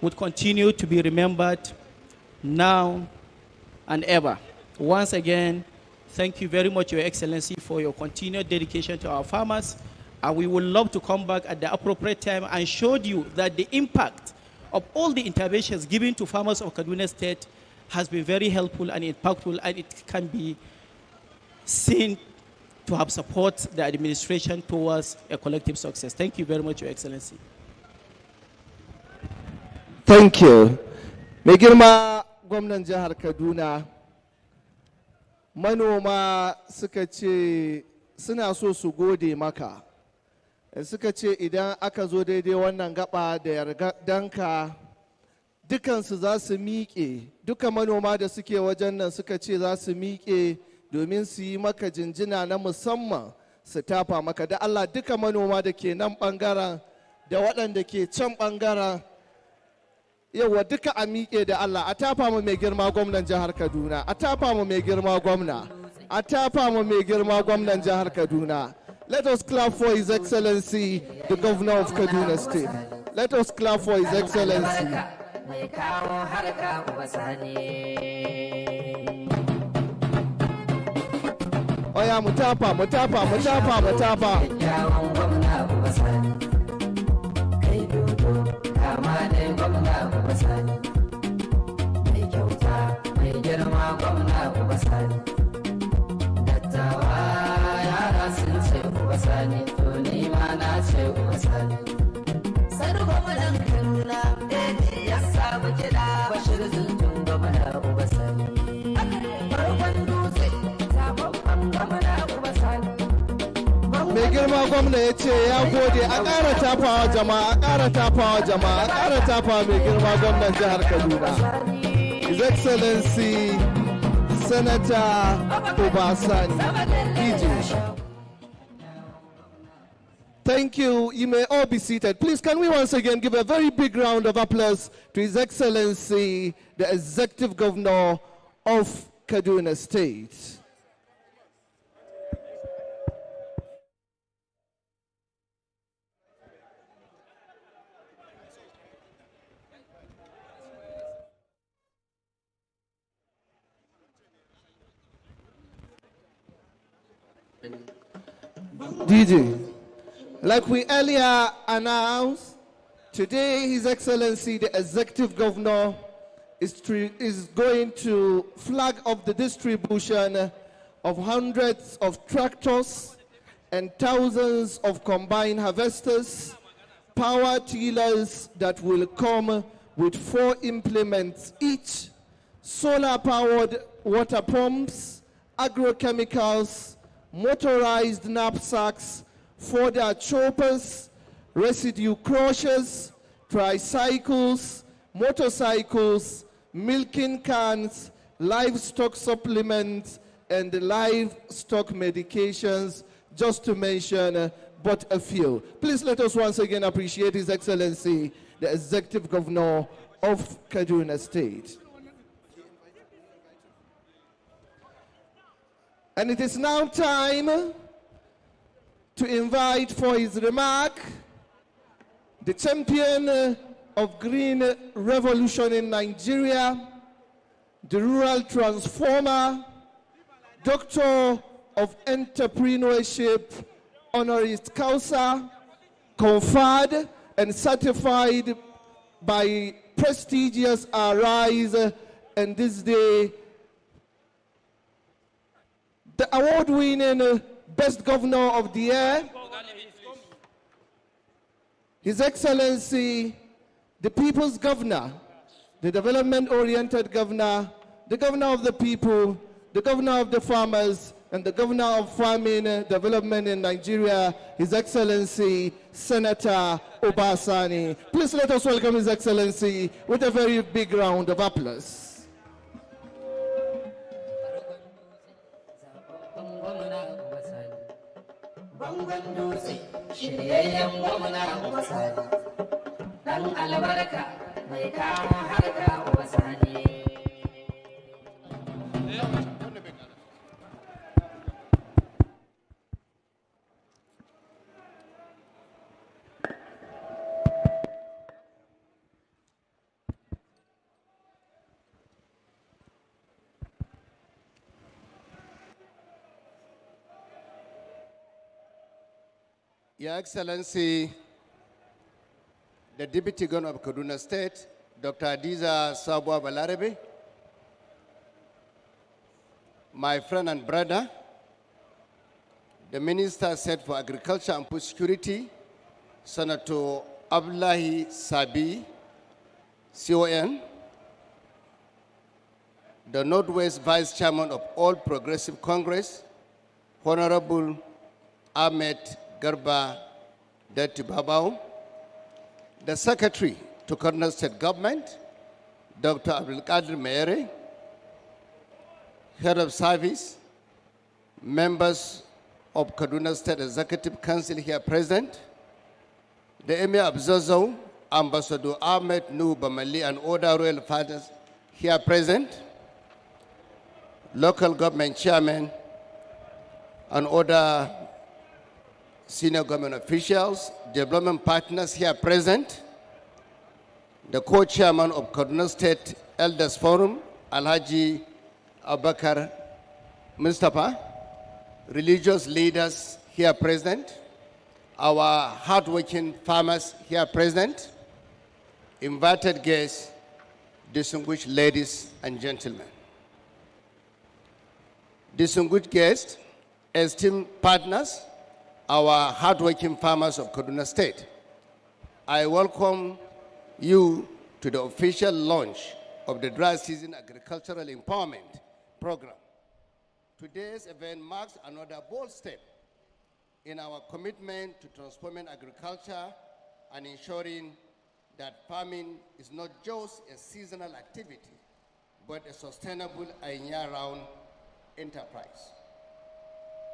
would continue to be remembered now and ever. Once again, thank you very much, Your Excellency, for your continued dedication to our farmers, and we would love to come back at the appropriate time and show you that the impact of all the interventions given to farmers of Kaduna State has been very helpful and impactful, and it can be seen to have support the administration towards a collective success. Thank you very much, Your Excellency.
Thank you. Mai girma gwamnan jihar Kaduna, manoma suka ce suna so su gode maka. Suka ce idan aka zo daidai wannan gaba da yardanka dukansu za su miƙe, duka manoma da suke wajen nan suka ce za su miƙe domin su yi maka jinjina na musamman, su tafa maka. Da Allah duka manoma da ke nan ɓangaren da waɗanda ke can ɓangaren, yawa duka a miƙe da Allah, a tafa mu mai girma gwamnan jihar Kaduna, a tafa mu mai girma gwamna, a tafa mu mai girma gwamnan jihar Kaduna. Let us clap for His Excellency, the Governor of Kaduna State. Let us clap for His Excellency. Oya mutapa, mutapa, mutapa, mutapa. Mai girma gwamna ya ce ya gode, a ƙara tafawa jama'a, a ƙara tafawa jama'a, a ƙara tafawa mai girma gwamnan jihar Kaduna. His Excellency Senator Obasani, PJ. Thank you. You may all be seated. Please, can we once again give a very big round of applause to His Excellency, the Executive Governor of Kaduna State. DJ, like we earlier announced, today His Excellency the Executive Governor is going to flag off the distribution of hundreds of tractors and thousands of combine harvesters, power tillers that will come with 4 implements each, solar-powered water pumps, agrochemicals, motorized knapsacks, fodder choppers, residue crushers, tricycles, motorcycles, milking cans, livestock supplements, and livestock medications, just to mention but a few. Please let us once again appreciate His Excellency, the Executive Governor of Kaduna State. And it is now time to invite for his remark the champion of green revolution in Nigeria, the rural transformer, Doctor of Entrepreneurship, honoris causa, conferred and certified by prestigious Arise, and this day, the award-winning Best Governor of the Year, His Excellency, the People's Governor, the development-oriented governor, the governor of the people, the governor of the farmers, and the governor of farming development in Nigeria, His Excellency, Senator Obasani. Please let us welcome His Excellency with a very big round of applause.
Your Excellency, the Deputy Governor of Kaduna State, Dr. Adiza Sabwa Balarabe, my friend and brother, the Minister Set for Agriculture and Food Security, Senator Abdullahi Sabi, CON, the Northwest Vice Chairman of All Progressive Congress, Honorable Ahmed Garba Devt Babao, the Secretary to Kaduna State Government, Dr. Abdul Qadir Mere, Head of Service, members of Kaduna State Executive Council here present, the Emir of Zazzau, Ambassador Ahmed Nuh Bamali, and other royal fathers here present, local government chairmen, and other senior government officials, development partners here present, the co-chairman of Kaduna State Elders Forum, Alhaji Abakar Mustafa, religious leaders here present, our hardworking farmers here present, invited guests, distinguished ladies and gentlemen. Distinguished guests, esteemed partners, our hardworking farmers of Kaduna State, I welcome you to the official launch of the Dry Season Agricultural Empowerment Program. Today's event marks another bold step in our commitment to transforming agriculture and ensuring that farming is not just a seasonal activity, but a sustainable and year-round enterprise.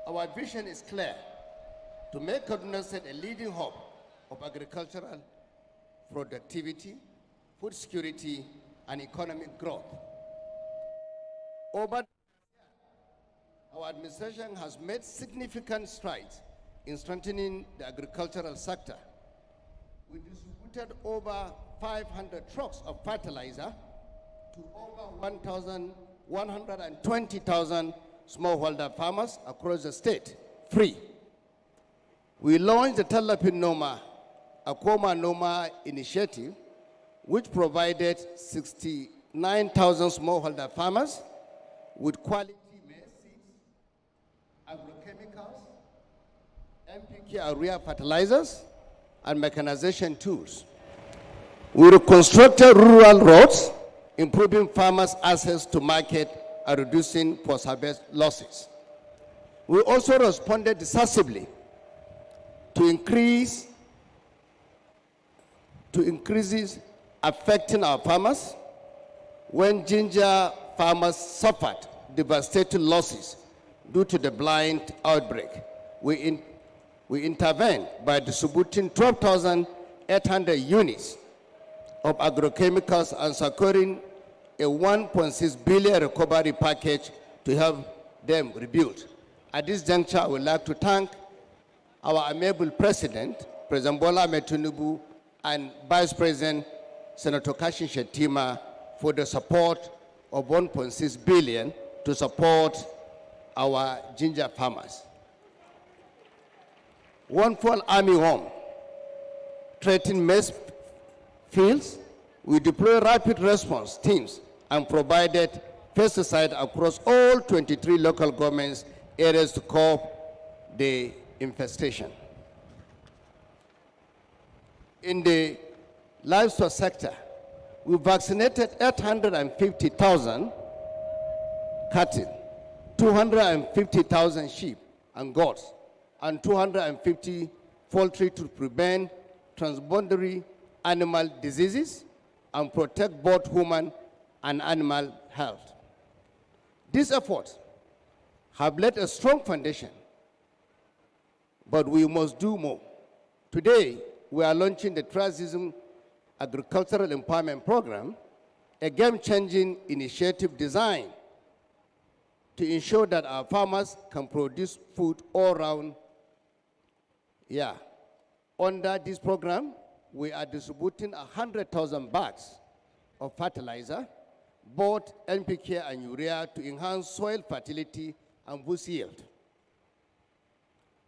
Our vision is clear: to make Kaduna State a leading hub of agricultural productivity, food security, and economic growth. Our administration has made significant strides in strengthening the agricultural sector. We distributed over 500 trucks of fertilizer to over 120,000 smallholder farmers across the state free. We launched the Talapin Noma, Akoma Noma initiative, which provided 69,000 smallholder farmers with quality maize seeds, agrochemicals, NPK urea fertilizers, and mechanization tools. We reconstructed rural roads, improving farmers' access to market and reducing post-harvest losses. We also responded decisively to increases affecting our farmers when ginger farmers suffered devastating losses due to the blight outbreak. We intervened by distributing 12,800 units of agrochemicals and securing a 1.6 billion recovery package to help them rebuild. At this juncture, I would like to thank our amiable President, President Bola Ahmed Tinubu, and Vice President Senator Kashin Shettima for the support of 1.6 billion to support our ginger farmers. One full army home, threatening maize fields, we deployed rapid response teams and provided pesticide across all 23 local governments areas to cope the infestation. In the livestock sector, we vaccinated 850,000 cattle, 250,000 sheep and goats, and 250 poultry to prevent transboundary animal diseases and protect both human and animal health. These efforts have laid a strong foundation, but we must do more. Today, we are launching the Transition Agricultural Empowerment Program, a game-changing initiative designed to ensure that our farmers can produce food all around. Under this program, we are distributing 100,000 bags of fertilizer, both NPK and urea, to enhance soil fertility and boost yield.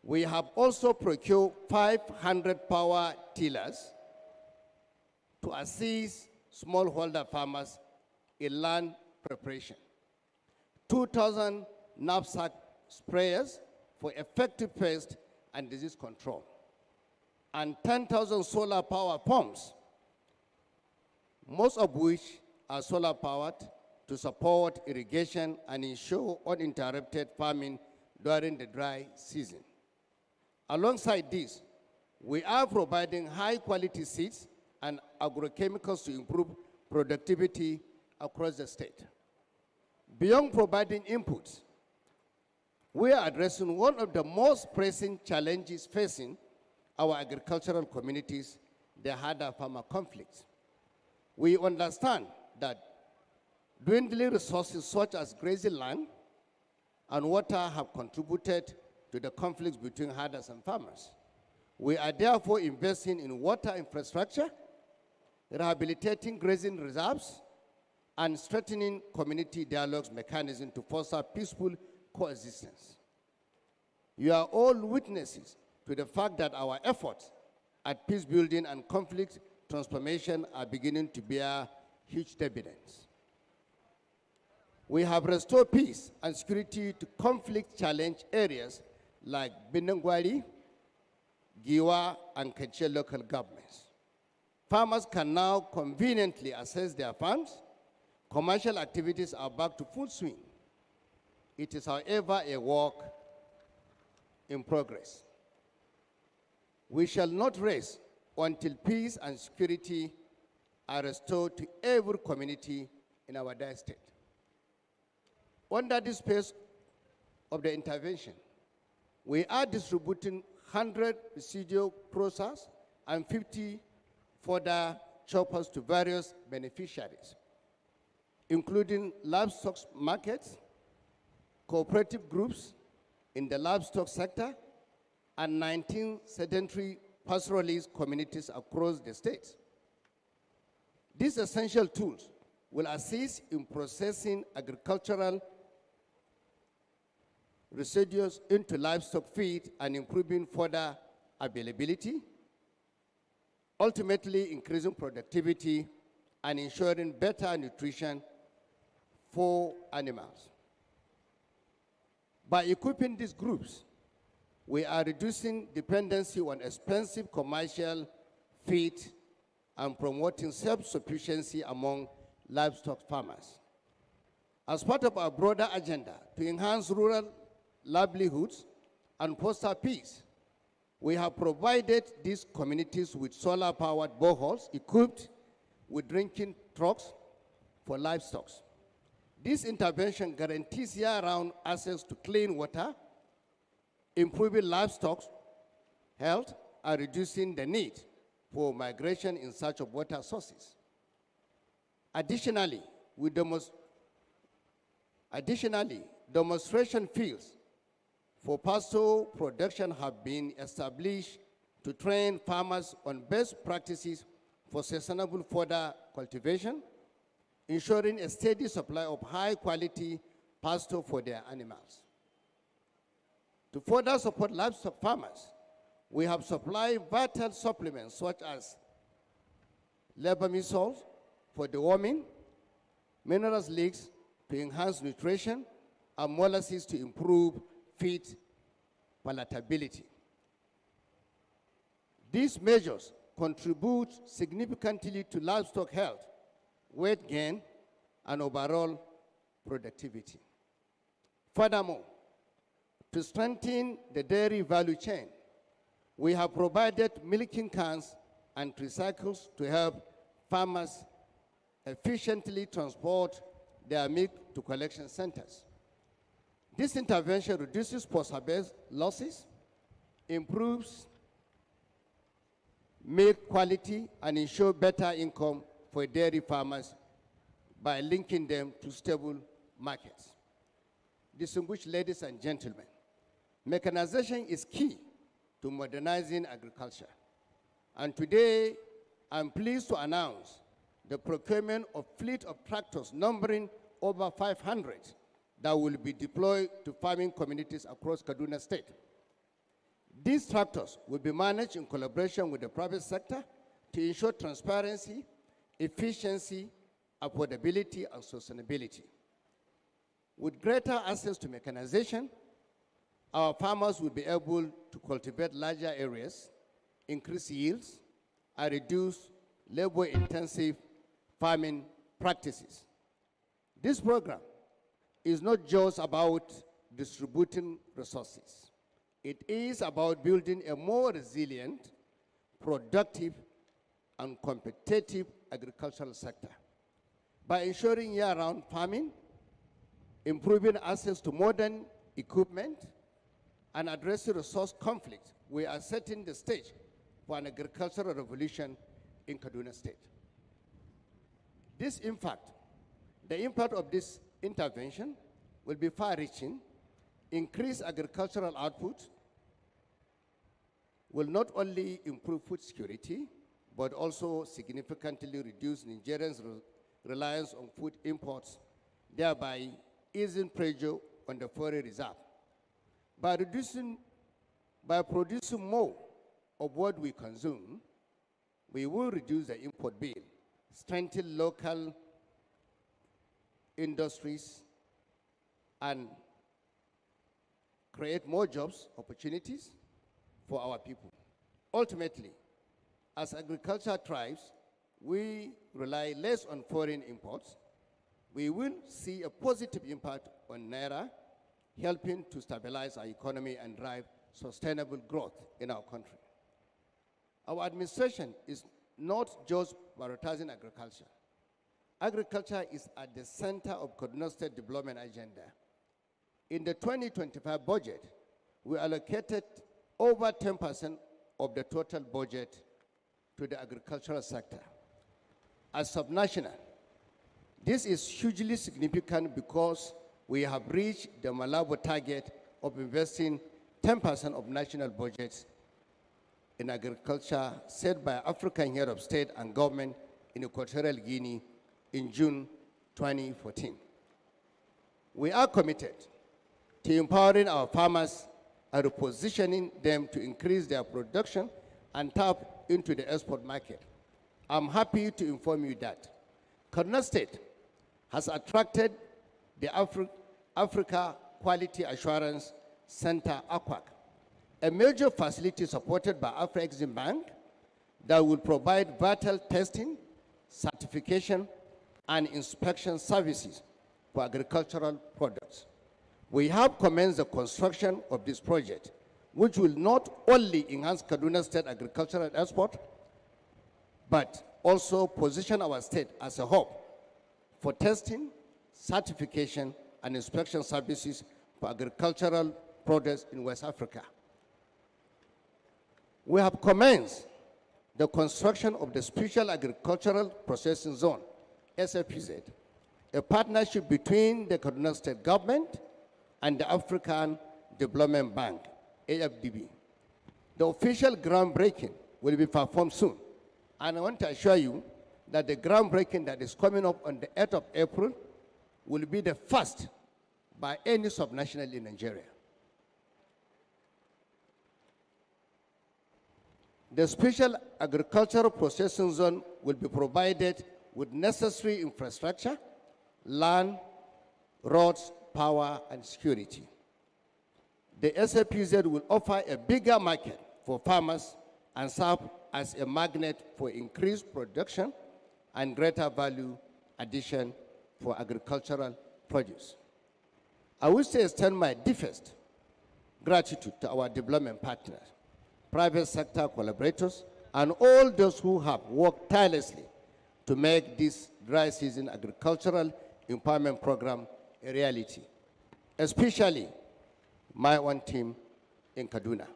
We have also procured 500 power tillers to assist smallholder farmers in land preparation, 2,000 knapsack sprayers for effective pest and disease control, and 10,000 solar power pumps, most of which are solar powered to support irrigation and ensure uninterrupted farming during the dry season. Alongside this, we are providing high quality seeds and agrochemicals to improve productivity across the state. Beyond providing inputs, we are addressing one of the most pressing challenges facing our agricultural communities, the herder-farmer conflicts. We understand that dwindling resources such as grazing land and water have contributed to the conflicts between herders and farmers. We are therefore investing in water infrastructure, rehabilitating grazing reserves, and strengthening community dialogue mechanisms to foster peaceful coexistence. You are all witnesses to the fact that our efforts at peace building and conflict transformation are beginning to bear huge dividends. We have restored peace and security to conflict-challenged areas like Binangwari, Giwa, and Kachel local governments. Farmers can now conveniently access their farms. Commercial activities are back to full swing. It is, however, a work in progress. We shall not rest until peace and security are restored to every community in our dire state. Under this phase of the intervention, we are distributing 100 residual process and 50 fodder choppers to various beneficiaries, including livestock markets, cooperative groups in the livestock sector, and 19 sedentary pastoralist communities across the state. These essential tools will assist in processing agricultural residues into livestock feed and improving fodder availability, ultimately increasing productivity and ensuring better nutrition for animals. By equipping these groups, we are reducing dependency on expensive commercial feed and promoting self-sufficiency among livestock farmers. As part of our broader agenda to enhance rural livelihoods and foster peace, we have provided these communities with solar-powered boreholes equipped with drinking troughs for livestock. This intervention guarantees year-round access to clean water, improving livestock health, and reducing the need for migration in search of water sources. Additionally, demonstration fields for pasture production have been established to train farmers on best practices for sustainable fodder cultivation, ensuring a steady supply of high-quality pasture for their animals. To further support livestock farmers, we have supplied vital supplements such as lebermisol for deworming, minerals leaks to enhance nutrition, and molasses to improve feed palatability. These measures contribute significantly to livestock health, weight gain, and overall productivity. Furthermore, to strengthen the dairy value chain, we have provided milking cans and tricycles to help farmers efficiently transport their milk to collection centers. This intervention reduces post-harvest losses, improves milk quality, and ensures better income for dairy farmers by linking them to stable markets. Distinguished ladies and gentlemen, mechanization is key to modernizing agriculture. And today, I'm pleased to announce the procurement of a fleet of tractors numbering over 500 that will be deployed to farming communities across Kaduna State. These tractors will be managed in collaboration with the private sector to ensure transparency, efficiency, affordability, and sustainability. With greater access to mechanization, our farmers will be able to cultivate larger areas, increase yields, and reduce labor-intensive farming practices. This program is not just about distributing resources. It is about building a more resilient, productive, and competitive agricultural sector. By ensuring year-round farming, improving access to modern equipment, and addressing resource conflict, we are setting the stage for an agricultural revolution in Kaduna State. The impact of this intervention will be far-reaching, increase agricultural output, will not only improve food security, but also significantly reduce Nigerians' reliance on food imports, thereby easing pressure on the foreign reserve. By producing more of what we consume, we will reduce the import bill, strengthen local industries, and create more jobs opportunities for our people. Ultimately, as agriculture thrives, we rely less on foreign imports. We will see a positive impact on Naira, helping to stabilize our economy and drive sustainable growth in our country. Our administration is not just prioritizing agriculture. Agriculture is at the center of Kaduna State development agenda. In the 2025 budget, we allocated over 10% of the total budget to the agricultural sector. As subnational, this is hugely significant because we have reached the Malabo target of investing 10% of national budgets in agriculture set by African Head of State and Government in Equatorial Guinea in June 2014. We are committed to empowering our farmers and repositioning them to increase their production and tap into the export market. I'm happy to inform you that Kaduna State has attracted the Africa Quality Assurance Center, AQUAC, a major facility supported by Afro-Exim Bank that will provide vital testing, certification, and inspection services for agricultural products. We have commenced the construction of this project, which will not only enhance Kaduna State agricultural export, but also position our state as a hub for testing, certification, and inspection services for agricultural products in West Africa. We have commenced the construction of the Special Agricultural Processing Zone, SAPZ, a partnership between the Kaduna State government and the African Development Bank, AFDB. The official groundbreaking will be performed soon. And I want to assure you that the groundbreaking that is coming up on the 8th of April will be the first by any subnational in Nigeria. The Special Agricultural Processing Zone will be provided with necessary infrastructure, land, roads, power, and security. The SAPZ will offer a bigger market for farmers and serve as a magnet for increased production and greater value addition for agricultural produce. I wish to extend my deepest gratitude to our development partners, private sector collaborators, and all those who have worked tirelessly to make this dry season agricultural empowerment program a reality, especially my own team in Kaduna,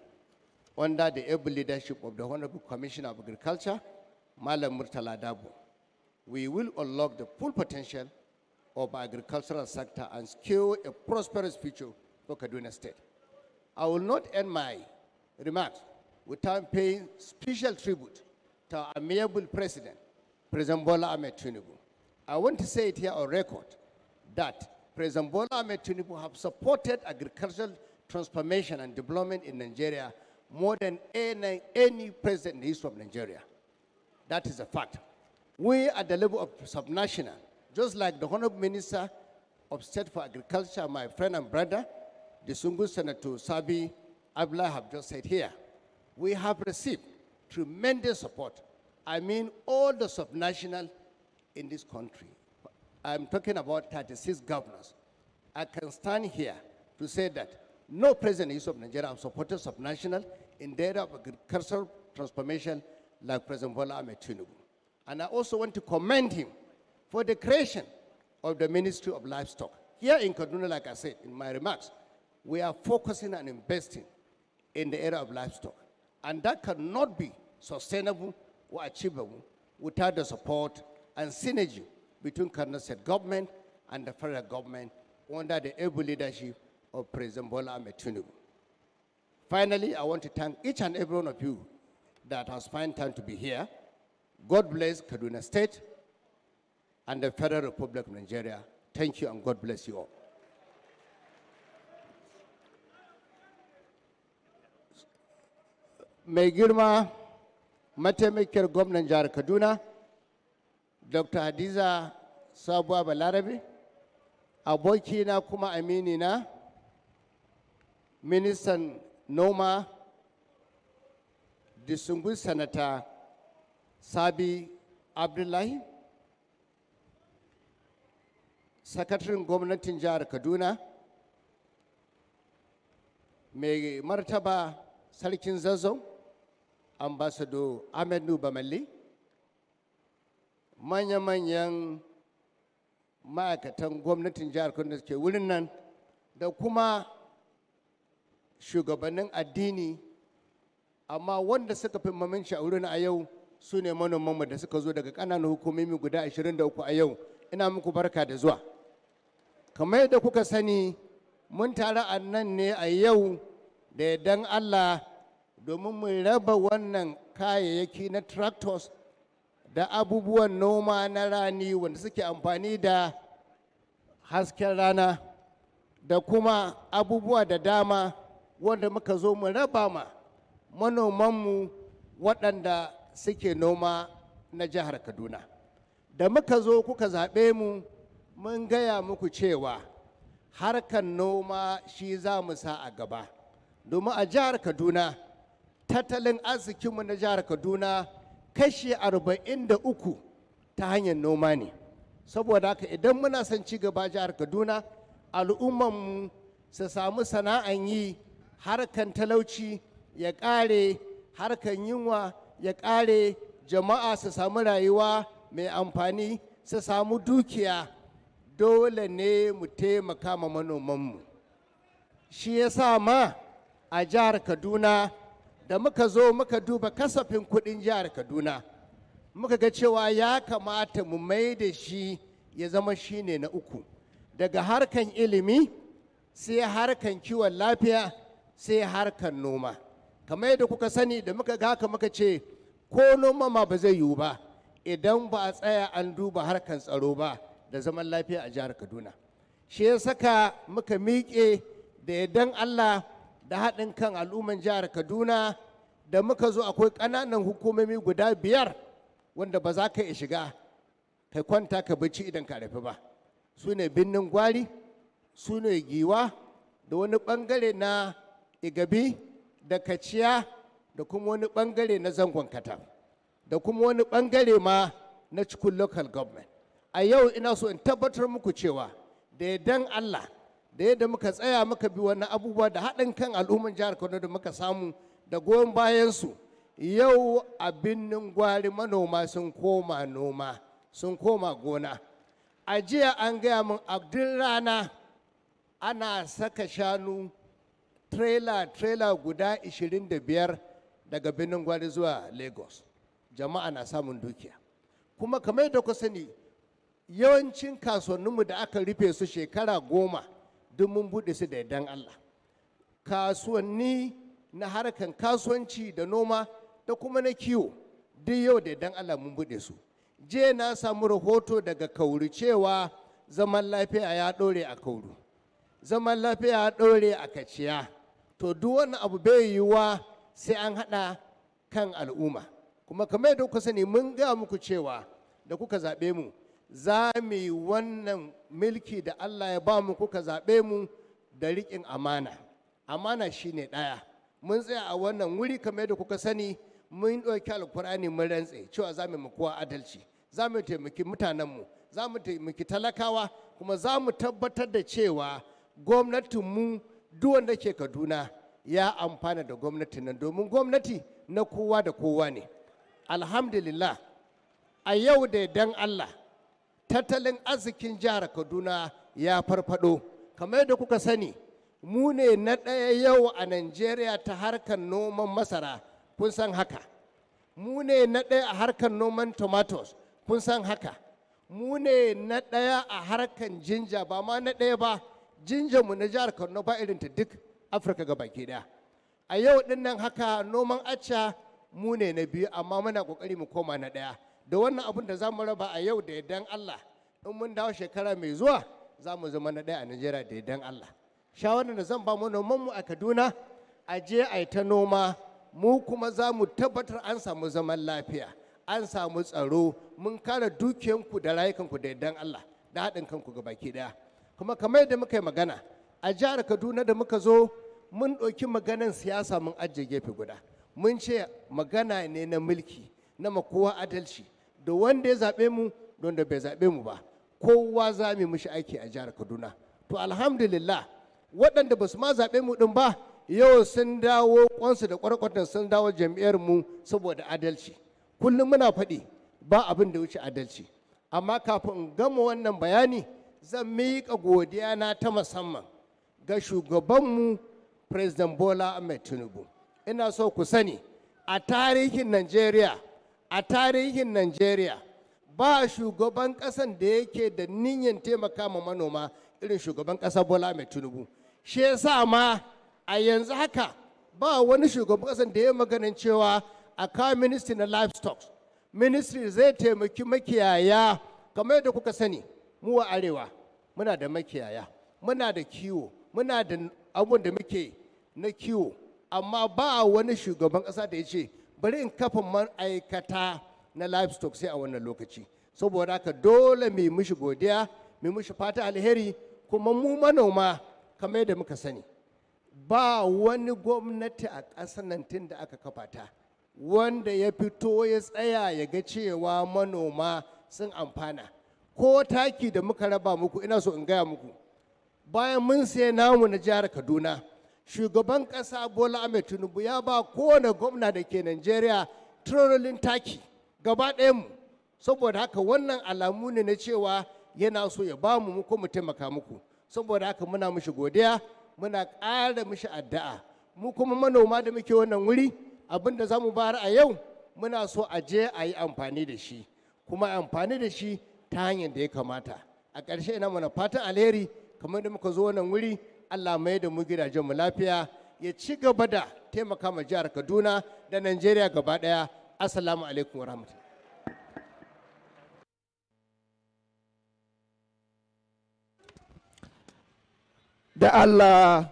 under the able leadership of the Honorable Commissioner of Agriculture, Malam Murtala Dabo. We will unlock the full potential of our agricultural sector and secure a prosperous future for Kaduna State. I will not end my remarks without paying special tribute to our amiable President, President Bola Ahmed Tinubu. I want to say it here on record that President Bola Ahmed Tinubu have supported agricultural transformation and development in Nigeria more than any president in the history of Nigeria. That is a fact. We at the level of subnational, just like the Honorable Minister of State for Agriculture, my friend and brother, the Sungu Senator Sabi Abla have just said here, we have received tremendous support. I mean all the subnational in this country. I'm talking about 36 governors. I can stand here to say that no president of Nigeria has supported subnational in the area of agricultural transformation like President Bola Ahmed Tinubu. And I also want to commend him for the creation of the Ministry of Livestock. Here in Kaduna, like I said in my remarks, we are focusing and investing in the area of livestock. And that cannot be sustainable or achievable without the support and synergy between Kaduna State government and the federal government under the able leadership of President Bola Ahmed Tinubu. Finally, I want to thank each and every one of you that has found time to be here. God bless Kaduna State and the Federal Republic of Nigeria. Thank you and God bless you all. Mai girma mataimakiyar gwamnan jihar Kaduna, Dr. Hadiza Sabuwa Balarabe, abokina kuma aminina, ministan noma, distinguished Senator Sabi Abdullahi, sakataren gwamnatin jihar Kaduna, mai martaba sarkin Zazzau, Ambassador Ahmed Nubamalli, manya-manyan ma'aikatan gwamnatin jihar Kaduna da ke wurin nan, da kuma shugabannin addini, amma wanda suka fi mamanci a wurin a yau su ne manomanmu da suka zo daga ƙananan hukumomi guda 23 a yau. Ina muku barka da zuwa. Kamar yadda kuka sani, mun tare a nan ne a yau da yardan Allah domin mu raba wannan kayayyaki na tractors da abubuwan noma na rani wanda suke amfani da hasken rana da kuma abubuwa da dama wanda muka zo mu raba ma manomanmu waɗanda suke noma na jihar Kaduna. Da muka zo kuka zaɓe mu, mun gaya muku cewa harkar noma shi za mu sa a gaba. Domin a jihar Kaduna, tattalin arzikinmu na jihar Kaduna kashi 43 ta hanyar noma ne. Saboda haka idan muna son ci gaba jihar Kaduna, al'ummanmu su samu sana'an yi, harkan talauci ya ƙare, harkan yunwa ya ƙare, jama'a su samu rayuwa mai amfani, su samu dukiya, dole ne mu taimaka ma manomanmu. Shi ya sa ma a jihar Kaduna da muka zo muka duba kasafin kuɗin jihar Kaduna, muka ga cewa ya kamata mu mai da shi ya zama shine na uku. Daga harkan ilimi, sai harkan kiwon lafiya, sai harkan noma. Kamar yadda kuka sani da muka ga haka muka ce ko noma ma ba zai yiwu ba idan ba a tsaya an duba harkan tsaro ba da zaman lafiya a jihar Kaduna. Shi ya saka muka miƙe da yardan Allah da haɗin kan al'umman jihar Kaduna, da muka zo akwai ƙananan hukumomi guda 5 wanda ba za ka iya shiga kai kwanta ka bacci idan ka rufe ba. Su ne Birnin Gwari, su ne Giwa, da wani ɓangare na Igabi, da Kaciya, da kuma wani ɓangare na Zangon Kata, da kuma wani ɓangare ma na cikin local government. A yau ina so in tabbatar muku cewa da yardan Allah, da yadda muka tsaya muka bi wani abubuwa da haɗin kan al'umman jihar Kano da muka samu da goyon bayansu, yau a Birnin Gwari manoma sun koma noma, sun koma gona. A jiya an gaya min a duk rana ana saka shanu trailer guda 25 daga Birnin Gwari zuwa Lagos. Jama'a na samun dukiya. Kuma kamar yadda ku sani, yawancin kasuwanninmu da aka rufe su shekara 10 duk mun buɗe su da yardan Allah. Kasuwanni na harkan kasuwanci da noma da kuma na kiwo duk yau da yardan Allah mun buɗe su. Je na samu rahoto daga Kauru cewa zaman lafiya ya ɗore a Kauru, zaman lafiya ya ɗore a Kaciya. To duk wani abu bai yiwuwa sai an haɗa kan al'umma. Kuma kamar yadda kuka sani mun gaya muku cewa da kuka zaɓe mu, za mu yi wannan mulki da Allah ya ba mu, kuka zaɓe mu da riƙin amana. Amana shine ɗaya. Mun tsaya a wannan wuri kamar yadda kuka sani, mun ɗauki alkur'ani mun rantse cewa za mu yi kowa adalci, za mu taimaki mutanenmu, za mu taimaki talakawa, kuma za mu tabbatar da cewa gwamnatinmu duk wanda ke Kaduna ya amfana da gwamnatin nan, domin gwamnati na kowa da kowa ne. Alhamdulillah, a yau da yardan Allah, tattalin arzikin jihar Kaduna ya farfado. Kamar yadda kuka sani, mu ne na ɗaya yau a Najeriya ta harkar noman masara, kun san haka. Mu ne na ɗaya a harkar noman tomatoes, kun san haka. Mu ne na ɗaya a harkar jinja, ba ma na ɗaya ba, jinjanmu na jihar Kaduna ba irin ta duk Afirka ga baki ɗaya. A yau ɗin nan haka noman acca mu ne na 2, amma muna ƙoƙari mu koma na 1. Da wannan abin da za mu raba a yau da yardan Allah, in mun dawo shekara mai zuwa za mu zama na 1 a Najeriya da yardan Allah. Shawarar da zan ba manomanmu a Kaduna, a je a yi ta noma, mu kuma za mu tabbatar an samu zaman lafiya, an samu tsaro, mun kare dukiyanku da rayukanku da yardan Allah da haɗin kanku ga baki ɗaya. Kuma kamar yadda muka yi magana, a jihar Kaduna da muka zo mun ɗauki maganan siyasa mun ajiye gefe guda. Mun ce magana ne na mulki, na makowa adalci, da wanda ya zaɓe mu da wanda bai zaɓe mu ba, kowa za mu mishi aiki a jihar Kaduna. To alhamdulillah, waɗanda ba su ma zaɓe mu ɗin ba, yau sun dawo kwansu da kwarkwatan, sun dawo jam'iyyar mu saboda adalci. Kullum muna faɗi ba abin da wuce adalci. Amma kafin in gama wannan bayani, zan miƙa godiya na ta musamman ga shugabanmu President Bola Ahmed Tinubu. Ina so ku sani, a tarihin Najeriya ba shugaban ƙasan da yake da niyyar taimaka ma manoma irin shugaban ƙasa Bola Ahmed Tinubu. Shi yasa ma a yanzu haka ba wani shugaban ƙasan da ya maganin cewa a kawo ministry na Livestock. Ministry zai taimaki makiyaya. Kamar yadda kuka sani, mu a arewa muna da makiyaya, muna da kiwo, muna da abun da muke na kiwo, amma ba wani shugaban ƙasa da ya ce bari in kafa ma'aikata na livestock sai a wannan lokaci. Saboda haka dole mu mishi godiya, mu mishi fata alheri, kuma mu manoma kamar yadda muka sani ba wani gwamnati a ƙasar nan tun da aka kafa ta wanda ya fito ya tsaya ya ga cewa manoma sun amfana. Ko taki da muka raba muku, ina so in gaya muku, bayan mun sai namu na jihar Kaduna, shugaban ƙasa Bola Ahmed Tinubu ya ba kowane gwamna da ke Najeriya tirolin taki gaba ɗayanmu. Saboda haka wannan alamu ne na cewa yana so ya ba mu ko mu taimaka muku. Saboda haka muna mishi godiya, muna ƙara mishi addu'a. Mu kuma manoma da muke wannan wuri, abin da za mu bayar a yau muna so a je a yi amfani da shi, kuma amfani da shi ta hanyar da ya kamata. A ƙarshe ina mana fatan alheri, kamar da muka zo wannan wuri, Allah mai da mu gidajen mu lafiya, ya ci gaba da taimaka ma jihar Kaduna da Najeriya gaba ɗaya. Assalamu alaikum wa rahmatullahi.
Da Allah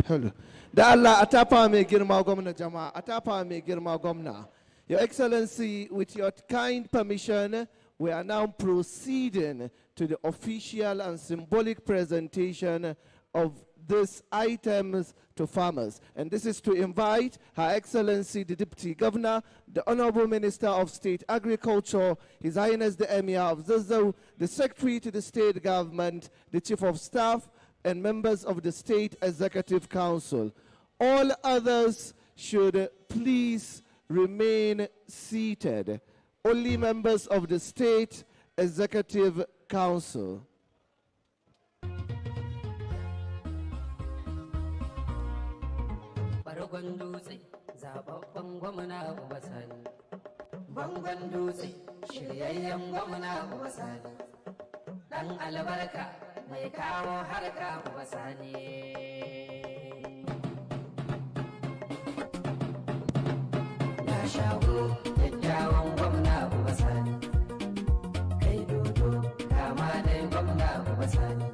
Hello. Da Allah a tafa mai girma gwamna jama'a, a tafa mai girma gwamna. Your Excellency, with your kind permission, we are now proceeding to the official and symbolic presentation of these items to farmers. And this is to invite Her Excellency the Deputy Governor, the Honorable Minister of State Agriculture, His Highness the Emir of Zazzau, the Secretary to the State Government, the Chief of Staff, and members of the State Executive Council. All others should please remain seated. Only members of the State Executive Council.
mai kawo harka kuma sani na shago kyakkyawan gwamna kuma sani kai dodo kama dai gwamna kuma sani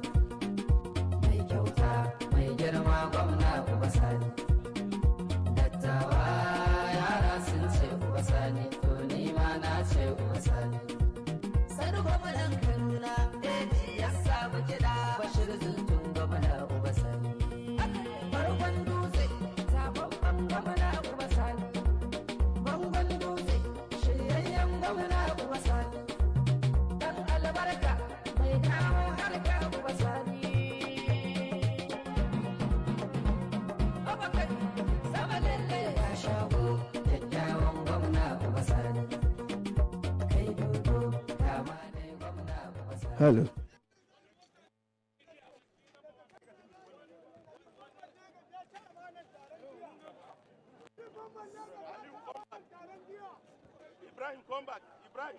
mai kyauta mai girma gwamna kuma sani dattawa yara sun ce kuma sani to ni ma na ce kuma sani sani gwamnan Kaduna ya samu kiɗa bashir zuntun gwamna uba sani farkon dutse zababban gwamna uba sani bangon dutse shiryayyen gwamna uba sani dan albarka mai kawo harka uba sani abokai sama lalle ya shago kyakkyawan gwamna uba sani kai dodo kama dai gwamna uba sani.
Hello.
Ibrahim, come back. Ibrahim.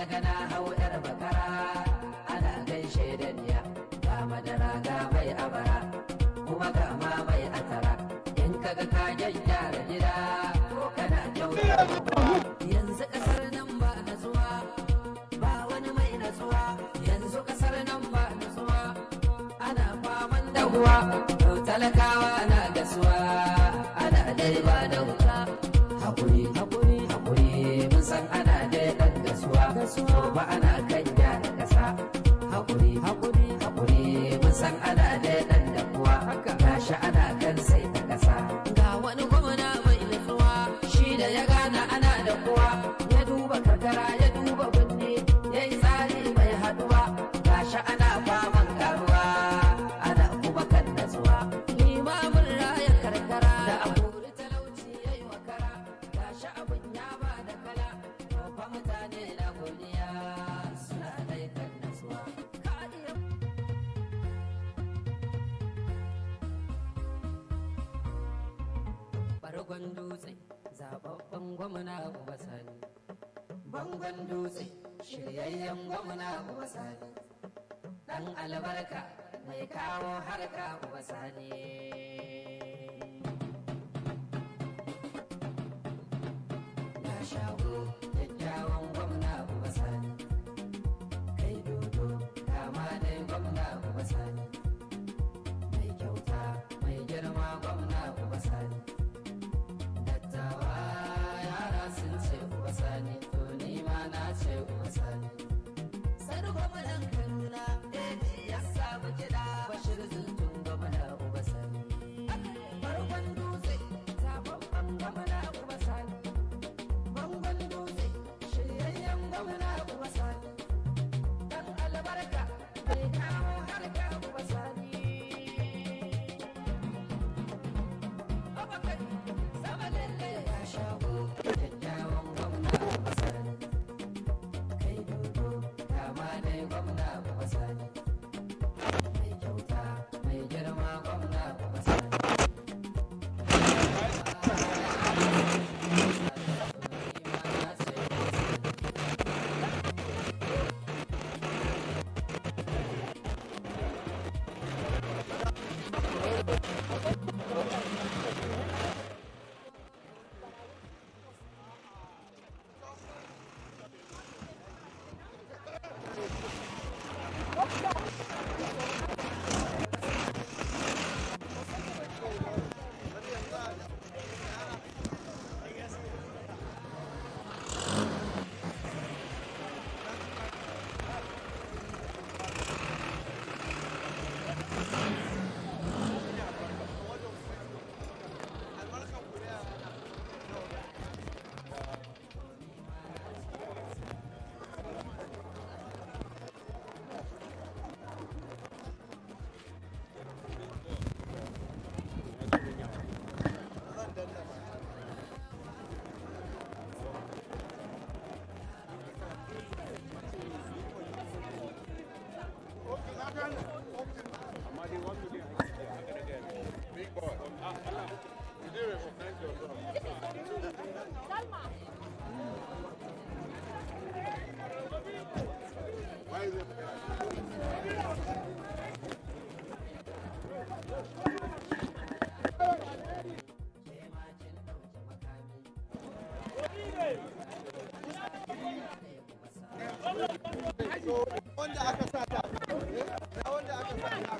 daga na hau yar bakara ana gaishe da niya ga madara ga mai abara kuma ga ma mai atara in kaga ka gyara gida ko kana kyauta yanzu kasar nan ba natsuwa ba wani mai natsuwa yanzu kasar nan ba natsuwa ana faman dahuwa to talakawa na gasuwa ana dai ba da wuta hakuri hakuri hakuri mun san ana dai dan gasuwa to ba ana kan gyara kasa hakuri hakuri hakuri mun san ana dai dan dakuwa gashi ana kan sai ta kasa ga wani gwamna mai nutsuwa shi da ya gana ana da kuwa ya duba karkara ya duba binne ya yi tsari mai haduwa gashi ana faman karuwa ana kuma kan natsuwa limamin raya karkara da aburi talauci ya yi wakara gashi abin ya ba da kala fa mutane na godiya suna dai kan natsuwa bargon dutse zababben gwamna uba sani bangon dutse shiryayyen gwamna uba sani dan albarka mai kawo harka uba sani na shago kyakkyawan gwamna uba sani kai dodo kama dai gwamna uba sani mai kyauta mai girma gwamna uba sani dattawa yara sun ce uba sani to ni ma na ce uba sani sani gwamnan kaduna ya samu kiɗa bashir zuntun gwamna uba sani barkon dutse zababban gwamna uba sani bangon dutse shiryayyen gwamna uba sani dan albarka mai kawo harka uba sani sama lalle ya shago kyakkyawan gwamna uba sani kai dodo kama dai gwamna uba sani mai kyauta mai girma gwamna uba sani
wanda aka sa ta wanda aka sa ta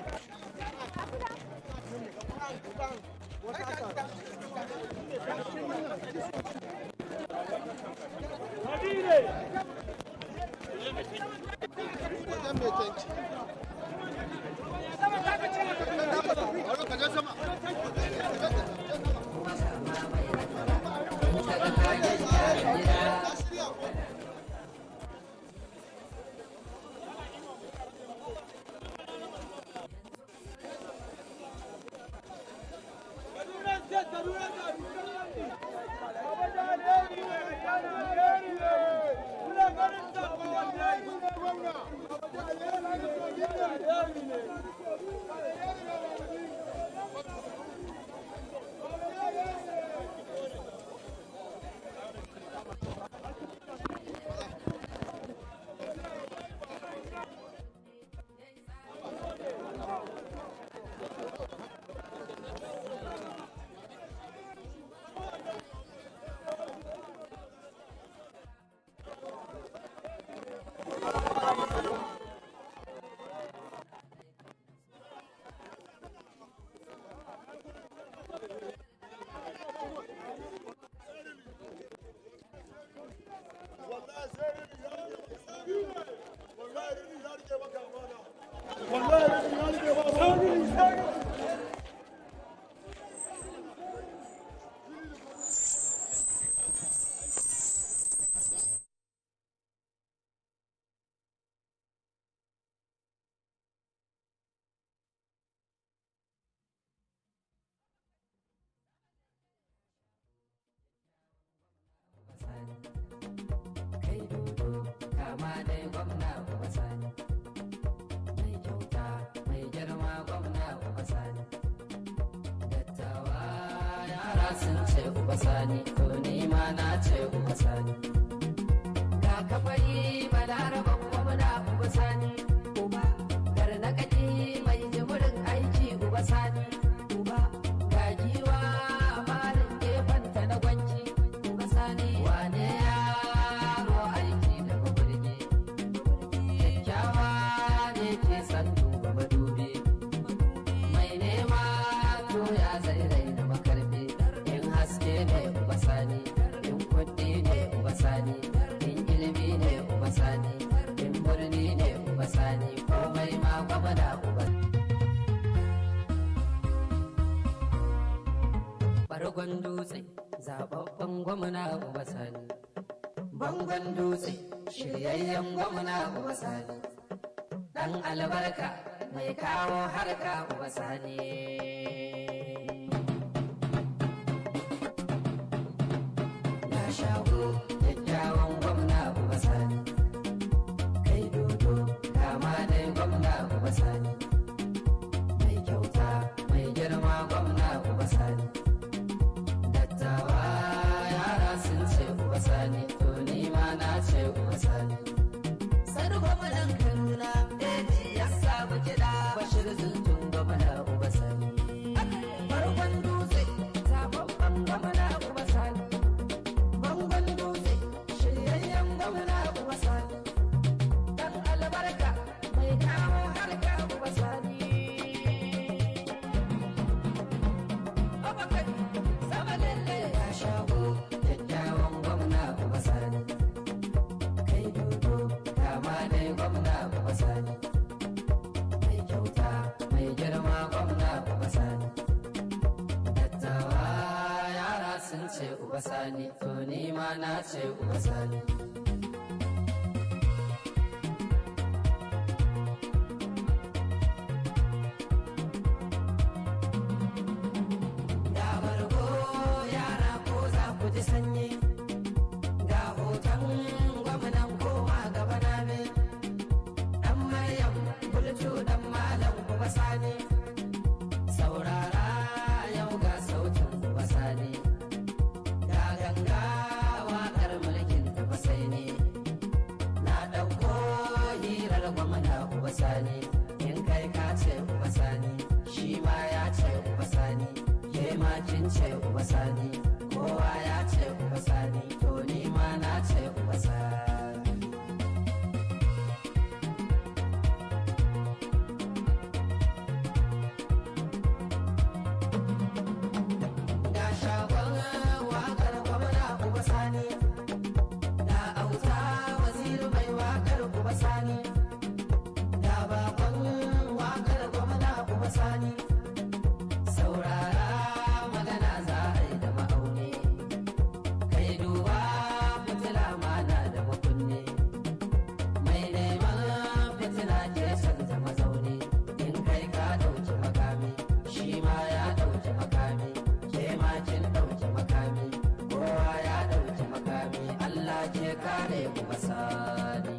Kaduna
Ubasani, to ni ma na ce Ubasani. Ga kafari balaraban gwamna Ubasani, uba, garnaƙaƙi mai jimurin aiki Ubasani, uba, ga giwa malin gefanta na gwanci Ubasani, wane yaro aiki daga birni, kyakkyawa ne ke san duba madubi, mai nema to ya zai raina makarfi, in haske ne Ubasani, in kuɗi ne Ubasani, in ilimi ne Ubasani, in birni ne Ubasani, komai ma gwamna Ubasani. Bargon dutse, zababben gwamna Ubasani, bangon dutse, shiryayyen gwamna Ubasani, ɗan albarka mai kawo harka Ubasani. Na shago kyakkyawan gwamna Ubasani, kai dodo kama dai gwamna Ubasani, mai kyauta mai girma gwamna Ubasani, dattawa yara sun ce Ubasani, to ni ma na ce Ubasani. Sani gwamnan Kaduna, Deji ya samu kiɗa, Bashir Zuntun gwamna Ubasani. Bargon dutse, zababben gwamna Ubasani. Bangon dutse, shiryayyen gwamna Ubasani. Dan albarka, mai kawo harka Ubasani. Abakai, sama lalle ya shago, kyakkyawan gwamna Ubasani. Kai dodo, kama dai gwamna Ubasani. Mai kyauta, mai girma gwamna Ubasani. Dattawa yara sun ce Ubasani, to ni ma na ce Ubasani. Ga bargo yara ko za ku ji sanyi, ga hoton gwamnan koma gaba na me, ɗan Maryam Bultu ɗan Malam Ubasani, saurara yau ga sautin Ubasani, ga ganga waƙar mulkin tafasai ne, na ɗauko hirar gwamna Ubasani, in kai ka ce Ubasani, shi ma ya ce Ubasani, ke ma kin ce Ubasani, kowa ya ce Ubasani, to ni ma na ce Ubasani. Ga shagon waƙar gwamna Ubasani, ga auta waziri mai waƙar Ubasani, ga bakon waƙar gwamna Ubasani, saurara magana za a yi da ma'auni, kai duba fitila mana da makunni, mai neman fitina ke canza mazauni, in kai ka ɗauki makami, shi ma ya ɗauki makami, ke ma kin ɗauki makami, kowa ya ɗauki makami, Allah ke kare Ubasani.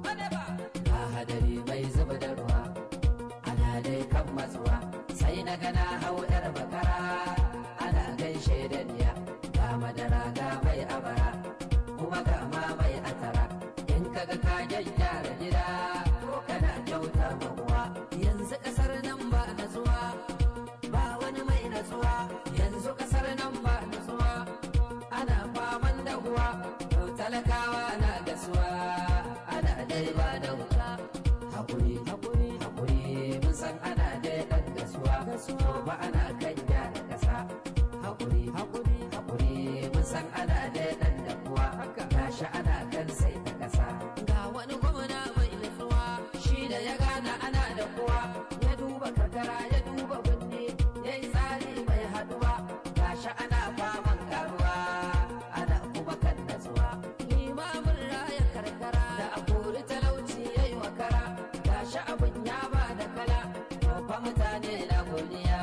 Ba hadari mai zuba da ruwa, ana dai kan matsuwa, sai na gana hau yar bakara, ana gaishe da niya, ga madara ga mai abara, kuma ga ma mai atara, in kaga ka gyaggyara gida, ko kana kyauta ma uwa, yanzu kasar nan ba natsuwa, ba wani mai natsuwa, yanzu kasar nan ba natsuwa, ana faman da uwa, to talakawa na gasuwa, ana dai ba da wuta, hakuri hakuri hakuri, mun san ana dai dan gasuwa, to ba ana kan gyara kasa, hakuri hakuri hakuri, mun san ana dai dan dakuwa, gashi ana kan sai ta kasa. Ga wani gwamna mai nutsuwa, shi da ya gana ana da kuwa, ya duba karkara ya duba binne, ya yi tsari mai haduwa, gashi ana faman karuwa, ana kuma kan natsuwa, limamin raya karkara da a kori talauci ya yi wakara, gashi abin ya ba da kala, to fa mutane na godiya.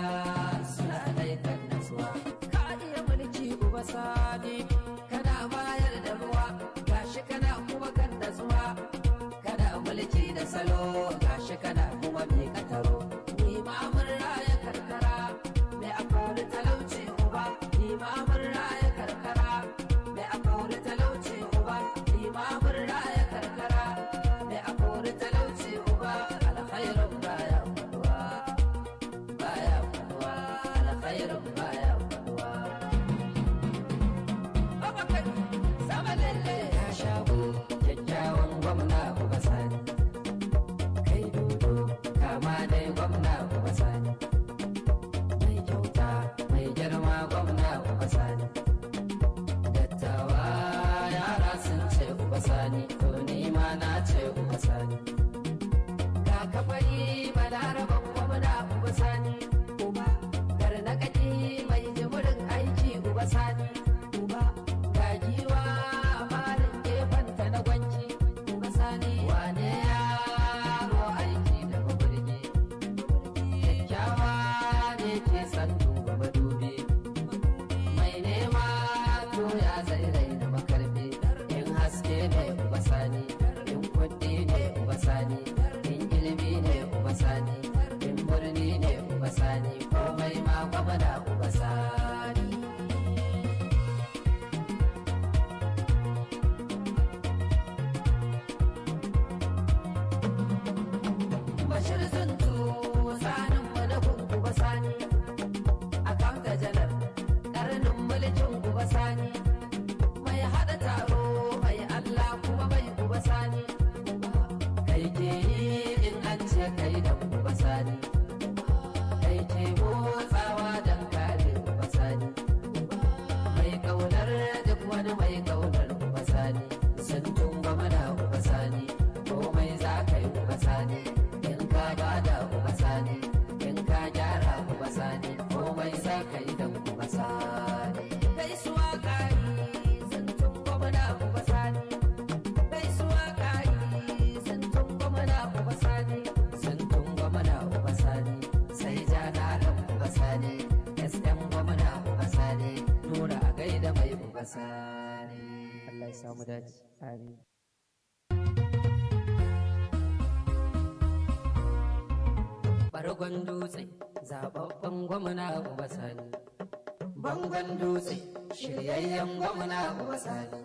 samu dace. Amin. Bargon dutse zababben gwamna Uba Sani. Bangon dutse shiryayyen gwamna Uba Sani.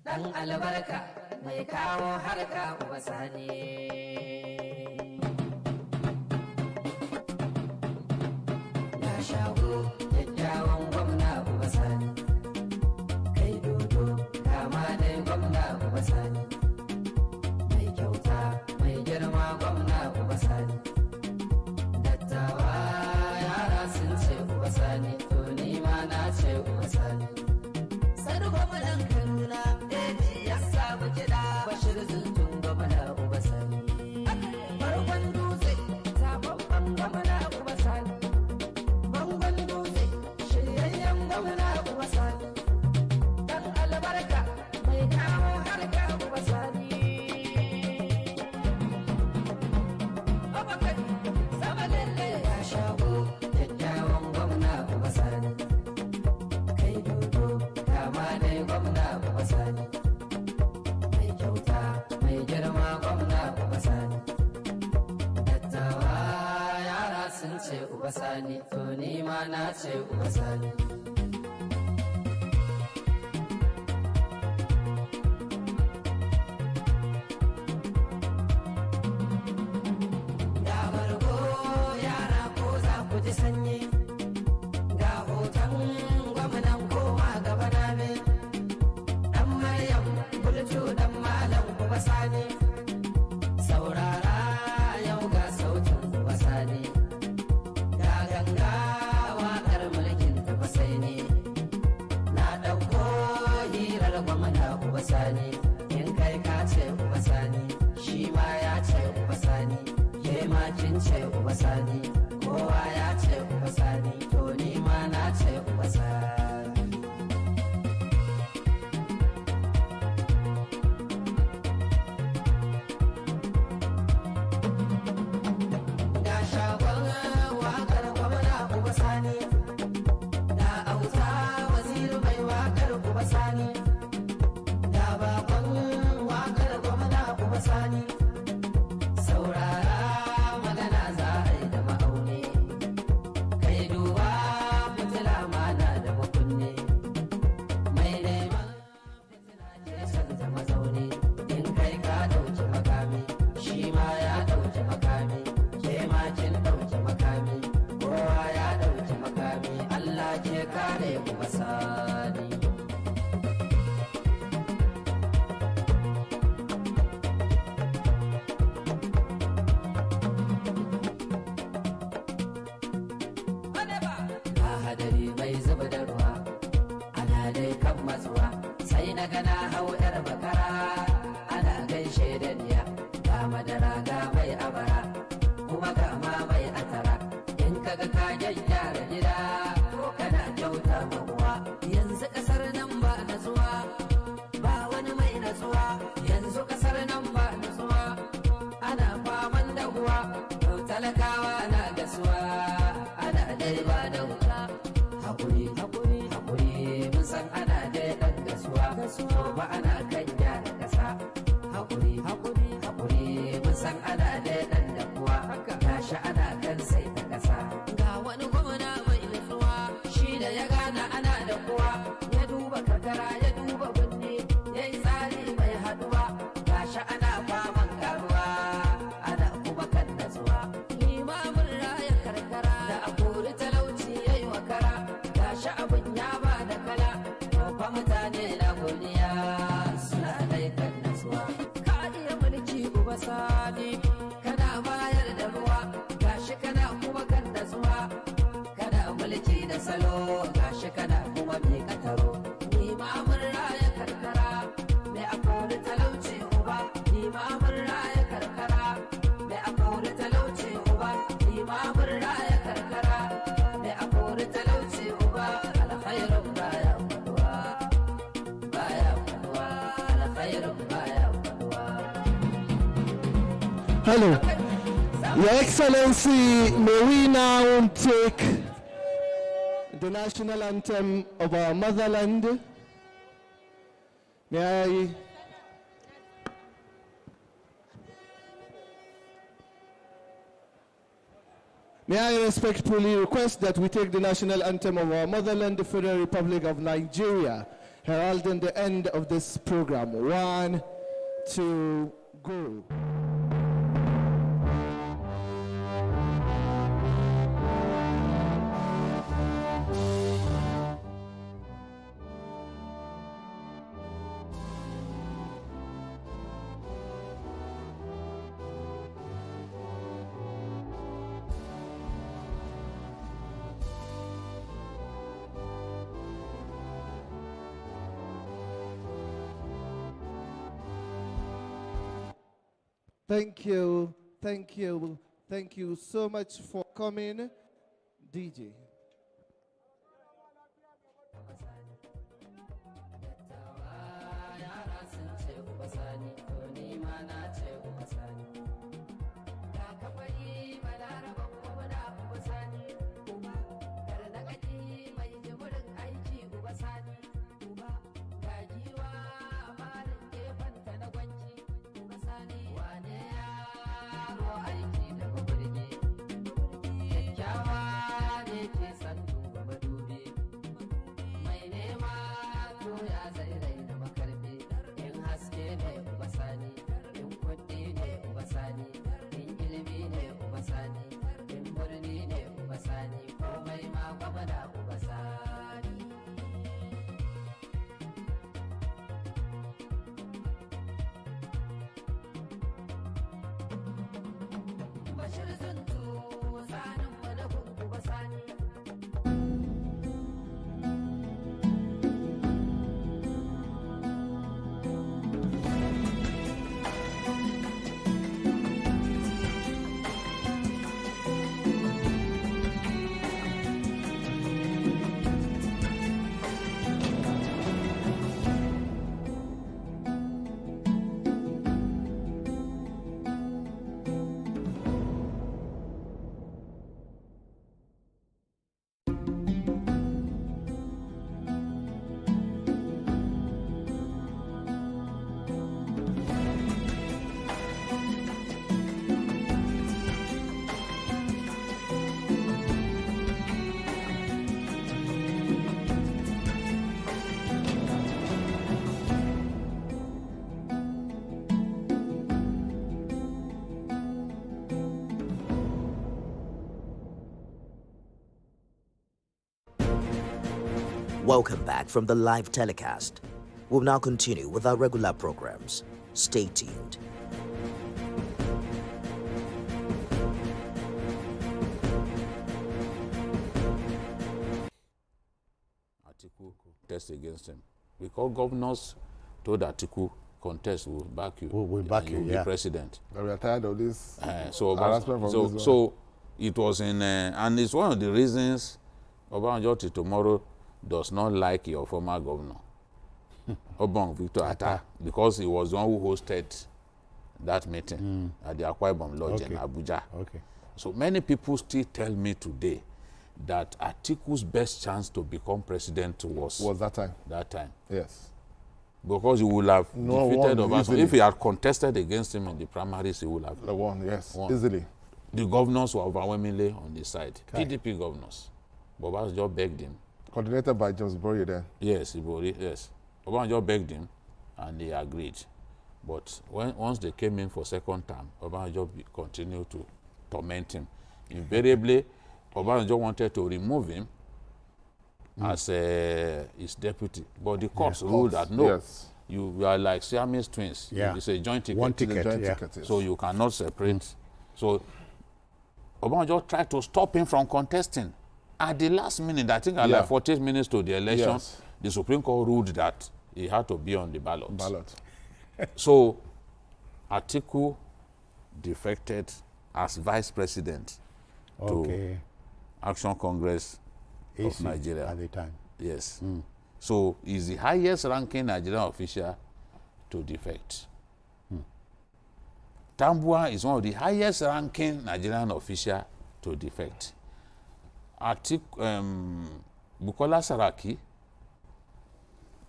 Dan albarka mai kawo harka Uba Sani. Na shago kyakkyawan gwamna Uba Sani. Kai dodo kama dai gwamna Uba Sani. Mai kyauta mai girma gwamna Uba Sani. Dattawa yara sun ce Uba Sani, to ni ma na ce Uba Sani. Sani gwamnan Kaduna, Deji ya samu kiɗa, Bashir Zuntun gwamna Uba Sani. Bargon dutse, zababben gwamna Uba Sani. Bangon dutse, shiryayyen gwamna Uba Sani. Dan albarka mai kawo harka Uba Sani. Sama lalle ya shago kyakkyawan gwamna Uba Sani. Kai dodo kama dai gwamna Uba Sani. Mai kyauta mai girma gwamna Uba Sani. Dattawa yara sun ce Uba Sani, to ni ma na ce Uba Sani. Ga bargo yara ko za ku ji sanyi. Ga hoton gwamnan koma gaba na me. Dan Maryam Bultu dan Malam Uba Sani. Saurara yau ga sautin Uba Sani. Ga ganga waƙar mulkin Uba Sani. Na ɗauko hirar gwamna Uba Sani. In kai ka ce Uba Sani, shi ma ya ce Uba Sani. Ke ma kin ce Uba Sani. Kowa ya ce Uba Sani, to ni ma na ce Uba Sani. Ga shagon waƙar gwamna Uba Sani. Ga auta waziri mai waƙar Uba Sani. Ga bakon waƙar gwamna Uba Sani. Saurara magana za a yi da ma'auni. Kai duba fitila mana da makunni. Mai neman fitila ke canza mazauni. In kai ka ɗauki makami, shi ma ya ɗauki makami. Ke ma kin ɗauki makami. Kowa ya ɗauki makami. Allah ke kare Uba Sani. Ga hadari mai zuba da ruwa, ana dai kan matsuwa. Sai na gana hau yar bakara, ana gaishe da niya. Ga madara ga mai abara, kuma ga ma mai atara. In kaga ka gyaggyara gida, to kana kyauta ma uwa. Yanzu kasar nan ba natsuwa, ba wani mai natsuwa. Yanzu kasar nan ba natsuwa, ana faman da uwa. To talakawa na gasuwa, ana dai ba da wuta. Hakuri, hakuri, hakuri, mun san ana dai ɗan gasuwa. To ba ana kan gyara ƙasa. Hakuri, hakuri, hakuri, mun san ana dai ɗan dakuwa. Gashi ana kan sai ta ƙasa. Ga wani gwamna mai nutsuwa, shi da ya gana ana da kuwa. Ya duba karkara, ya duba birni, ya yi tsari mai haɗuwa. Gashi ana faman karuwa, ana kuma kan natsuwa. Limamin raya karkara, da a kori talauci ya yi wakara. Gashi abin ya ba da kala, to fa mutane na godiya, suna dai kan natsuwa. Ka iya mulki Uba Sani, kana bayar da ruwa. Gashi kana kuma kan natsuwa. Kana mulki da salo, gashi kana kuma miƙa taro. Limamin raya karkara, mai a kori talauci Uba. Limamin raya karkara, mai a kori talauci Uba. Limamin raya karkara, mai a kori talauci Uba. Alkhairin baya faduwa, baya faduwa, alkhairin baya faduwa.
Hello. Your Excellency, may we now take the national anthem of our motherland. May I respectfully request that we take the national anthem of our motherland, the Federal Republic of Nigeria, heralding the end of this program. 1, 2, go. Thank you so much for coming, DJ.
Welcome back from the live telecast. We'll now continue with our regular programs. Stay tuned.
Atiku contest against him. Because governors told Atiku contest will back you.
We'll back you,
You'll be president.
We are tired of this
So it was in, and it's one of the reasons Obanjo till tomorrow does not like your former governor, Obong Victor Atta, because he was the one who hosted that meeting at the Akwa Ibom Lodge in Abuja. So many people still tell me today that Atiku's best chance to become president was
that time.
That time.
Yes.
Because he would have defeated Obasanjo. If he had contested against him in the primaries, he would have
won. Yes, easily.
The governors were overwhelmingly on his side. PDP governors. But Obasanjo begged him.
Coordinated by James Borie then.
Yes, yes. Obasanjo begged him, and he agreed. But once they came in for second term, Obasanjo continued to torment him. Invariably, Obasanjo wanted to remove him as his deputy, but the courts ruled that no, you are like Siamese twins. It's a joint ticket.
One ticket,
so you cannot separate. So Obasanjo tried to stop him from contesting. At the last minute, I think like 48 minutes to the election, the Supreme Court ruled that he had to be on the ballot. So Atiku defected as vice president to Action Congress of Nigeria
at the time.
Yes. So he's the highest ranking Nigerian official to defect. Tambua is one of the highest ranking Nigerian official to defect. Bukola Saraki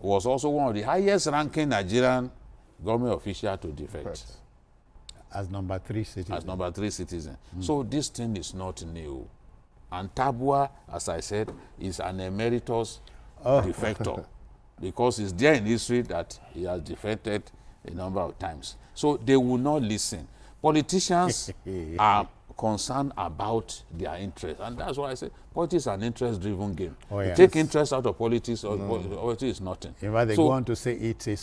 was also one of the highest ranking Nigerian government officials to defect.
As number 3 citizen.
As number 3 citizen. So this thing is not new. And Tabua, as I said, is an emeritus defector because it's there in history that he has defected a number of times. So they will not listen. Politicians are concerned about their interest. And that's why I say politics is an interest-driven game. You take interest out of politics, politics is nothing.
In fact, they go on to say it's a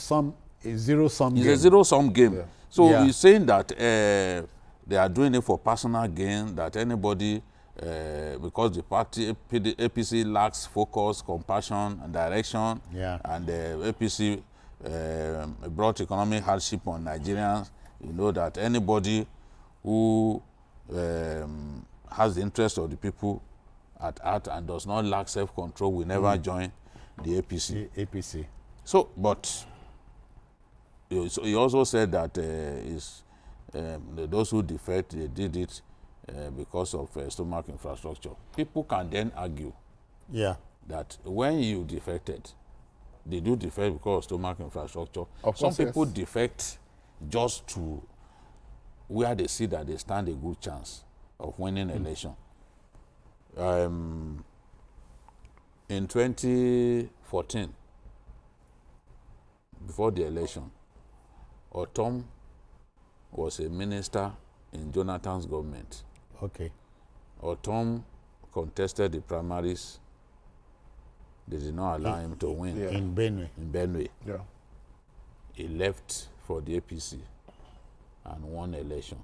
zero-sum game.
It's a zero-sum game.
Yeah.
So he's saying that they are doing it for personal gain, that anybody, because the party, APC lacks focus, compassion, and direction, and APC brought economic hardship on Nigerians, you know that anybody who has the interest of the people at heart and does not lack self-control will never join the APC.
APC.
So, but he also said that those who defect, they did it because of stomach infrastructure. People can then argue that when you defected, did you defect because of stomach infrastructure? Some people defect just to where they see that they stand a good chance of winning election. In 2014, before the election, Otom was a minister in Jonathan's government.
Okay.
Otom contested the primaries. They did not allow him to win.
In Benue.
In Benue.
Yeah.
He left for the APC and won election.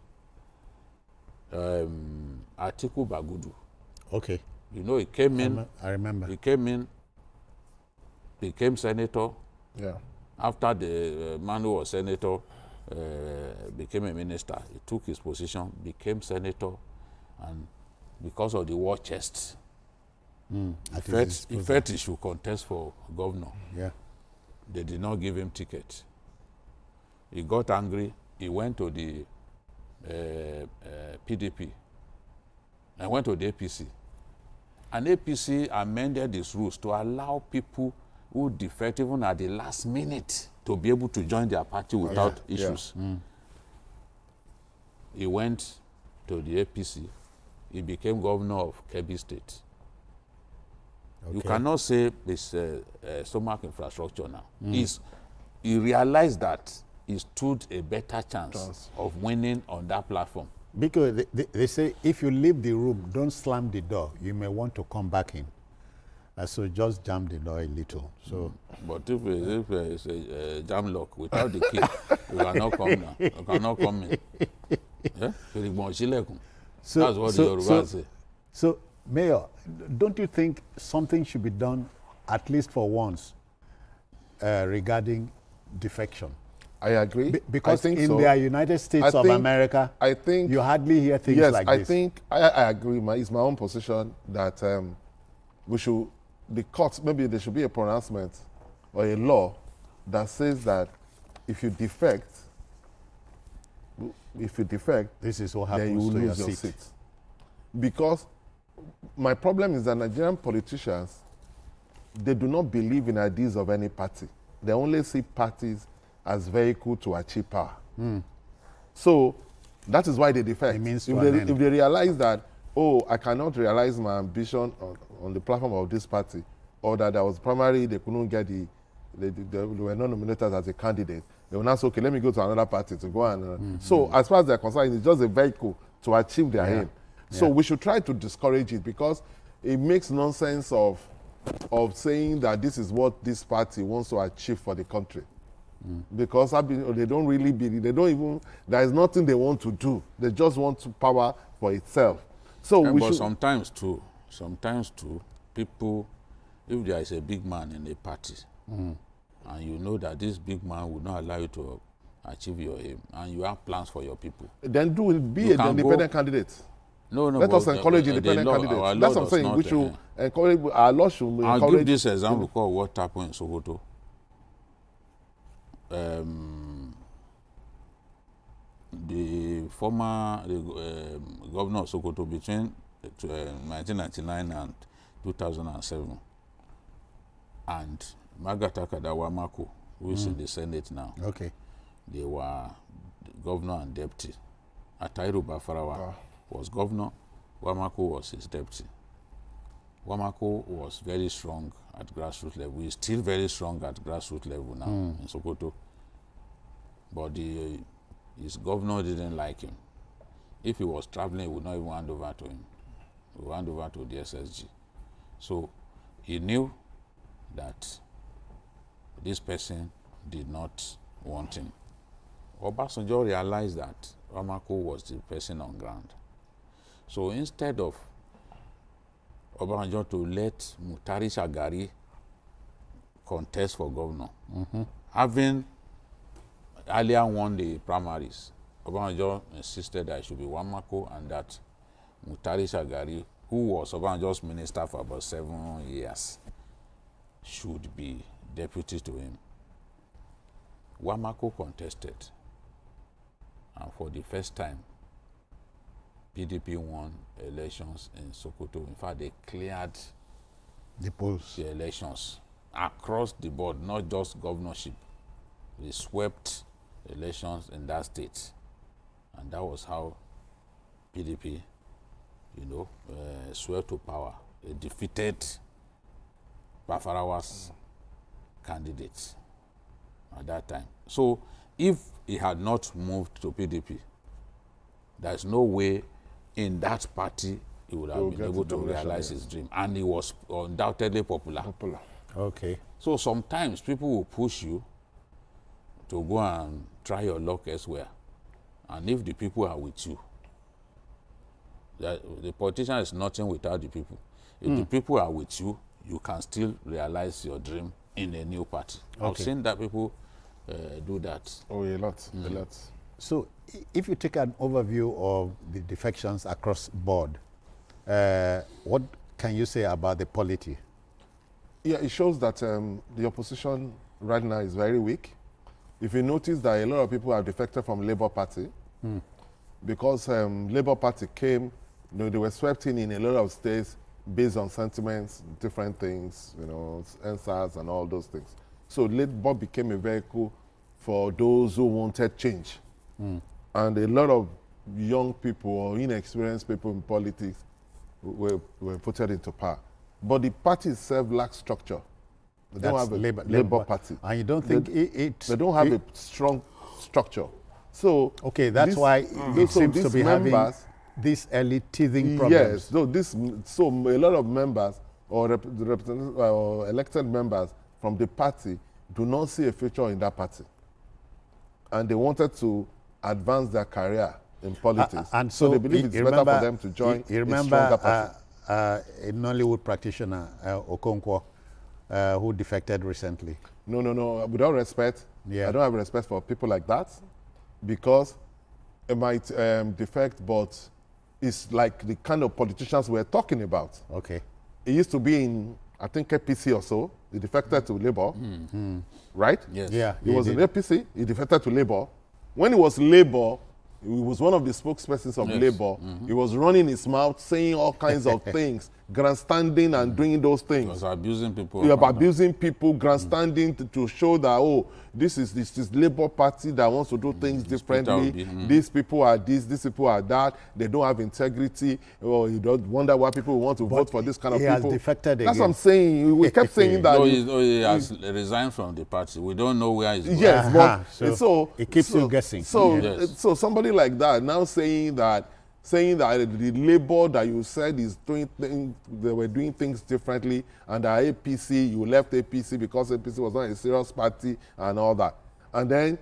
Atiku Bagudu.
Okay.
You know, he came in.
I remember.
He came in, became senator.
Yeah.
After the man who was senator became a minister, he took his position, became senator, and because of the war chest, he felt he should contest for governor.
Yeah.
They did not give him ticket. He got angry. He went to the PDP and went to the APC. And APC amended its rules to allow people who defect even at the last minute to be able to join their party without issues. He went to the APC. He became governor of Kebbi State. Okay. You cannot say it's stomach infrastructure now. He realized that he stood a better chance of winning on that platform.
Because they say if you leave the room, don't slam the door. You may want to come back in. So just jam the door a little. So,
but if it's a jam lock without the key, you cannot come now. You cannot come in. Yeah? That's what the Yoruba say.
So, Mayor, don't you think something should be done, at least for once, regarding defection?
I agree.
Because
I think
in
so.
the United States of America,
I think
you hardly hear things like
this. Yes,
this.
I think I agree. It's my own position that we should, the courts, maybe there should be a pronouncement or a law that says that if you defect,
this is what happens
then you will
to
lose
your
your
seat.
seat. Because my problem is that Nigerian politicians, they do not believe in ideas of any party. They only see parties as vehicle to achieve power. So that is why they defect. If they realize that, oh, I cannot realize my ambition on the platform of this party, or that there was primary, they couldn't get they were not nominated as a candidate, they will now say, okay, let me go to another party to go and... So as far as they're concerned, it's just a vehicle to achieve their aim. So we should try to discourage it, because it makes nonsense of saying that this is what this party wants to achieve for the country. Because they don't really believe, there is nothing they want to do. They just want power for itself. So
but sometimes too, people, if there is a big man in a party, and you know that this big man will not allow you to achieve your aim, and you have plans for your people,
then be an independent candidate.
No.
Let us encourage independent candidates. That's what I'm saying. We should encourage. Our law should encourage.
I'll give this example called what happened in Sokoto. The former governor of Sokoto between 1999 and 2007, and Magata Kadawamako, who is in the Senate now.
Okay.
They were the governor and deputy. Atairu Bafarawa was governor. Wamako was his deputy. Wamako was very strong at grassroots level. He's still very strong at grassroots level now in Sokoto. But his governor didn't like him. If he was traveling, he would not even hand over to him. He would hand over to the SSG. So he knew that this person did not want him. Obasanjo realized that Wamako was the person on ground. So instead of Obasanjo to let Mutari Shagari contest for governor, having earlier won the primaries, Obasanjo insisted that it should be Wamako and that Mutari Shagari, who was Obasanjo's minister for about 7 years, should be deputy to him. Wamako contested, and for the first time, PDP won elections in Sokoto. In fact, they cleared
the polls,
the elections across the board, not just governorship. They swept elections in that state, and that was how PDP, swept to power. They defeated Bafarawa's candidate at that time. So, if he had not moved to PDP, there's no way in that party he would have been able to realize his dream. And he was undoubtedly popular.
Okay.
So sometimes people will push you to go and try your luck elsewhere. And if the people are with you, the politician is nothing without the people. If the people are with you, you can still realize your dream in a new party.
Okay.
I've seen that people do that.
Oh, a lot.
So if you take an overview of the defections across board, what can you say about the polity?
Yeah, it shows that the opposition right now is very weak. If you notice that a lot of people have defected from Labour Party, because Labour Party came, they were swept in a lot of states based on sentiments, different things, NSAS and all those things. So Labour became a vehicle for those who wanted change. And a lot of young people or inexperienced people in politics were put into power. But the party itself lacks structure. They don't have a Labour Party.
And you don't think
they don't have a strong structure. So
okay, that's why it seems to be having this early teething problems.
Yes, so a lot of members or elected members from the party do not see a future in that party. And they wanted to advance their career in politics.
And
so they believe it's better for them to join a stronger party.
A Nollywood practitioner, Okonkwo, who defected recently.
No. With all respect, I don't have respect for people like that because it might defect, but it's like the kind of politicians we're talking about.
Okay.
It used to be in, I think, APC or so. He defected to Labour, right?
Yes.
Yeah.
He was in APC. He defected to Labour. When he was Labour, he was one of the spokespersons of Labour. He was running his mouth, saying all kinds of things, grandstanding and doing those things.
He was abusing people.
He was abusing people, grandstanding to show that, this is Labour Party that wants to do things differently. These people are this, these people are that. They don't have integrity. You don't wonder why people want to vote for this kind of people.
He has defected again.
That's what I'm saying. We kept saying that.
He has resigned from the party. We don't know where he's going.
Yes, but
so it keeps you guessing.
So somebody like that now saying that the Labour that you said is doing things, they were doing things differently, and that APC, you left APC because APC was not a serious party and all that. And then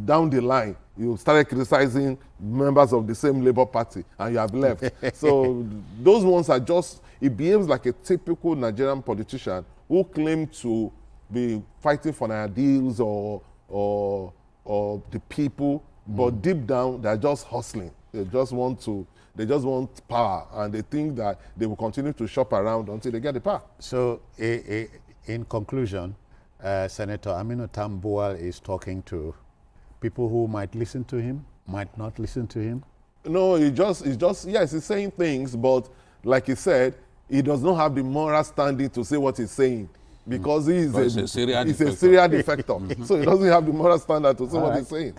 down the line, you started criticizing members of the same Labour Party and you have left. So those ones are just, it behaves like a typical Nigerian politician who claim to be fighting for ideals or the people, but deep down they're just hustling. They just want power, and they think that they will continue to shop around until they get the power.
So, in conclusion, Senator Aminu Tambuwal is talking to people who might listen to him, might not listen to him.
No, yes, he's saying things, but like he said, he does not have the moral standing to say what he's saying. because he is
a serial
he's a
defector.
serial defector. So he doesn't have the moral standard to say
All
what
right.
he's saying.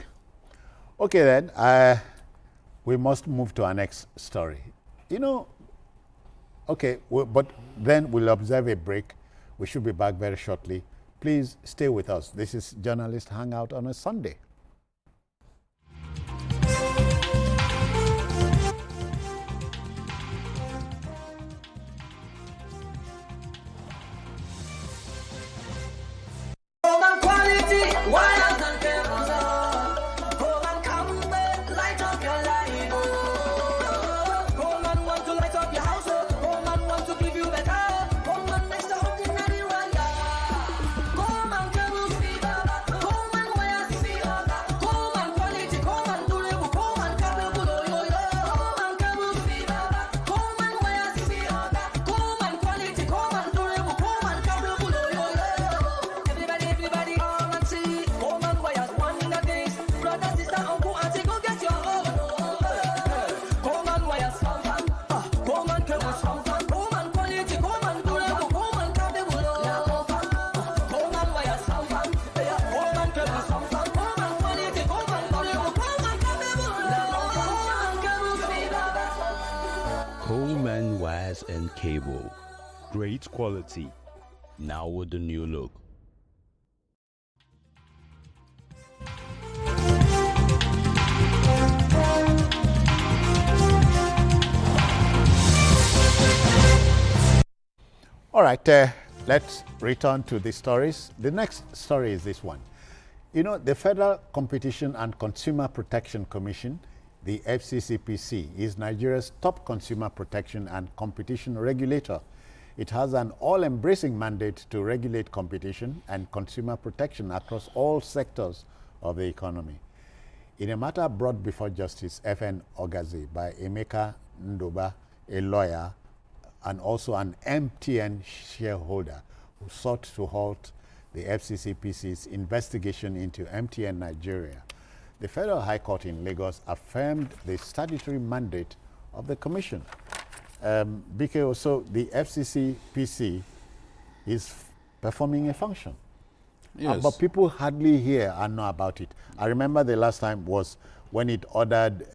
Okay, then, we must move to our next story. You know, okay, but then we'll observe a break. We should be back very shortly. Please stay with us. This is Journalist Hangout on a Sunday.
Roman quality, wires and cables. Roman come light up your life. Roman want to light up your house. Roman want to give you better. Roman extraordinary wire. Roman cables, Roman wires, Roman quality, Roman durable, Roman cable, Roman cables, Roman wires, Roman quality, Roman durable, Roman cable, Everybody, come and see. Roman wires, wonder things. Brother, sister, uncle, auntie, go get your own. Roman wires, Roman cables, Roman quality, Roman durable, Roman cable. Roman wires, Roman cables, Roman quality, Roman durable, Roman cable.
Coleman Wires and Cable. Great quality. Now with the new look.
All right, let's return to the stories. The next story is this one. You know, the Federal Competition and Consumer Protection Commission, the FCCPC, is Nigeria's top consumer protection and competition regulator. It has an all-embracing mandate to regulate competition and consumer protection across all sectors of the economy. In a matter brought before Justice F.N. Ogazi by Emeka Ndoba, a lawyer, and also an MTN shareholder who sought to halt the FCCPC's investigation into MTN Nigeria, the Federal High Court in Lagos affirmed the statutory mandate of the Commission. BK, so the FCCPC is performing a function.
Yes.
But people hardly hear and know about it. I remember the last time was when it ordered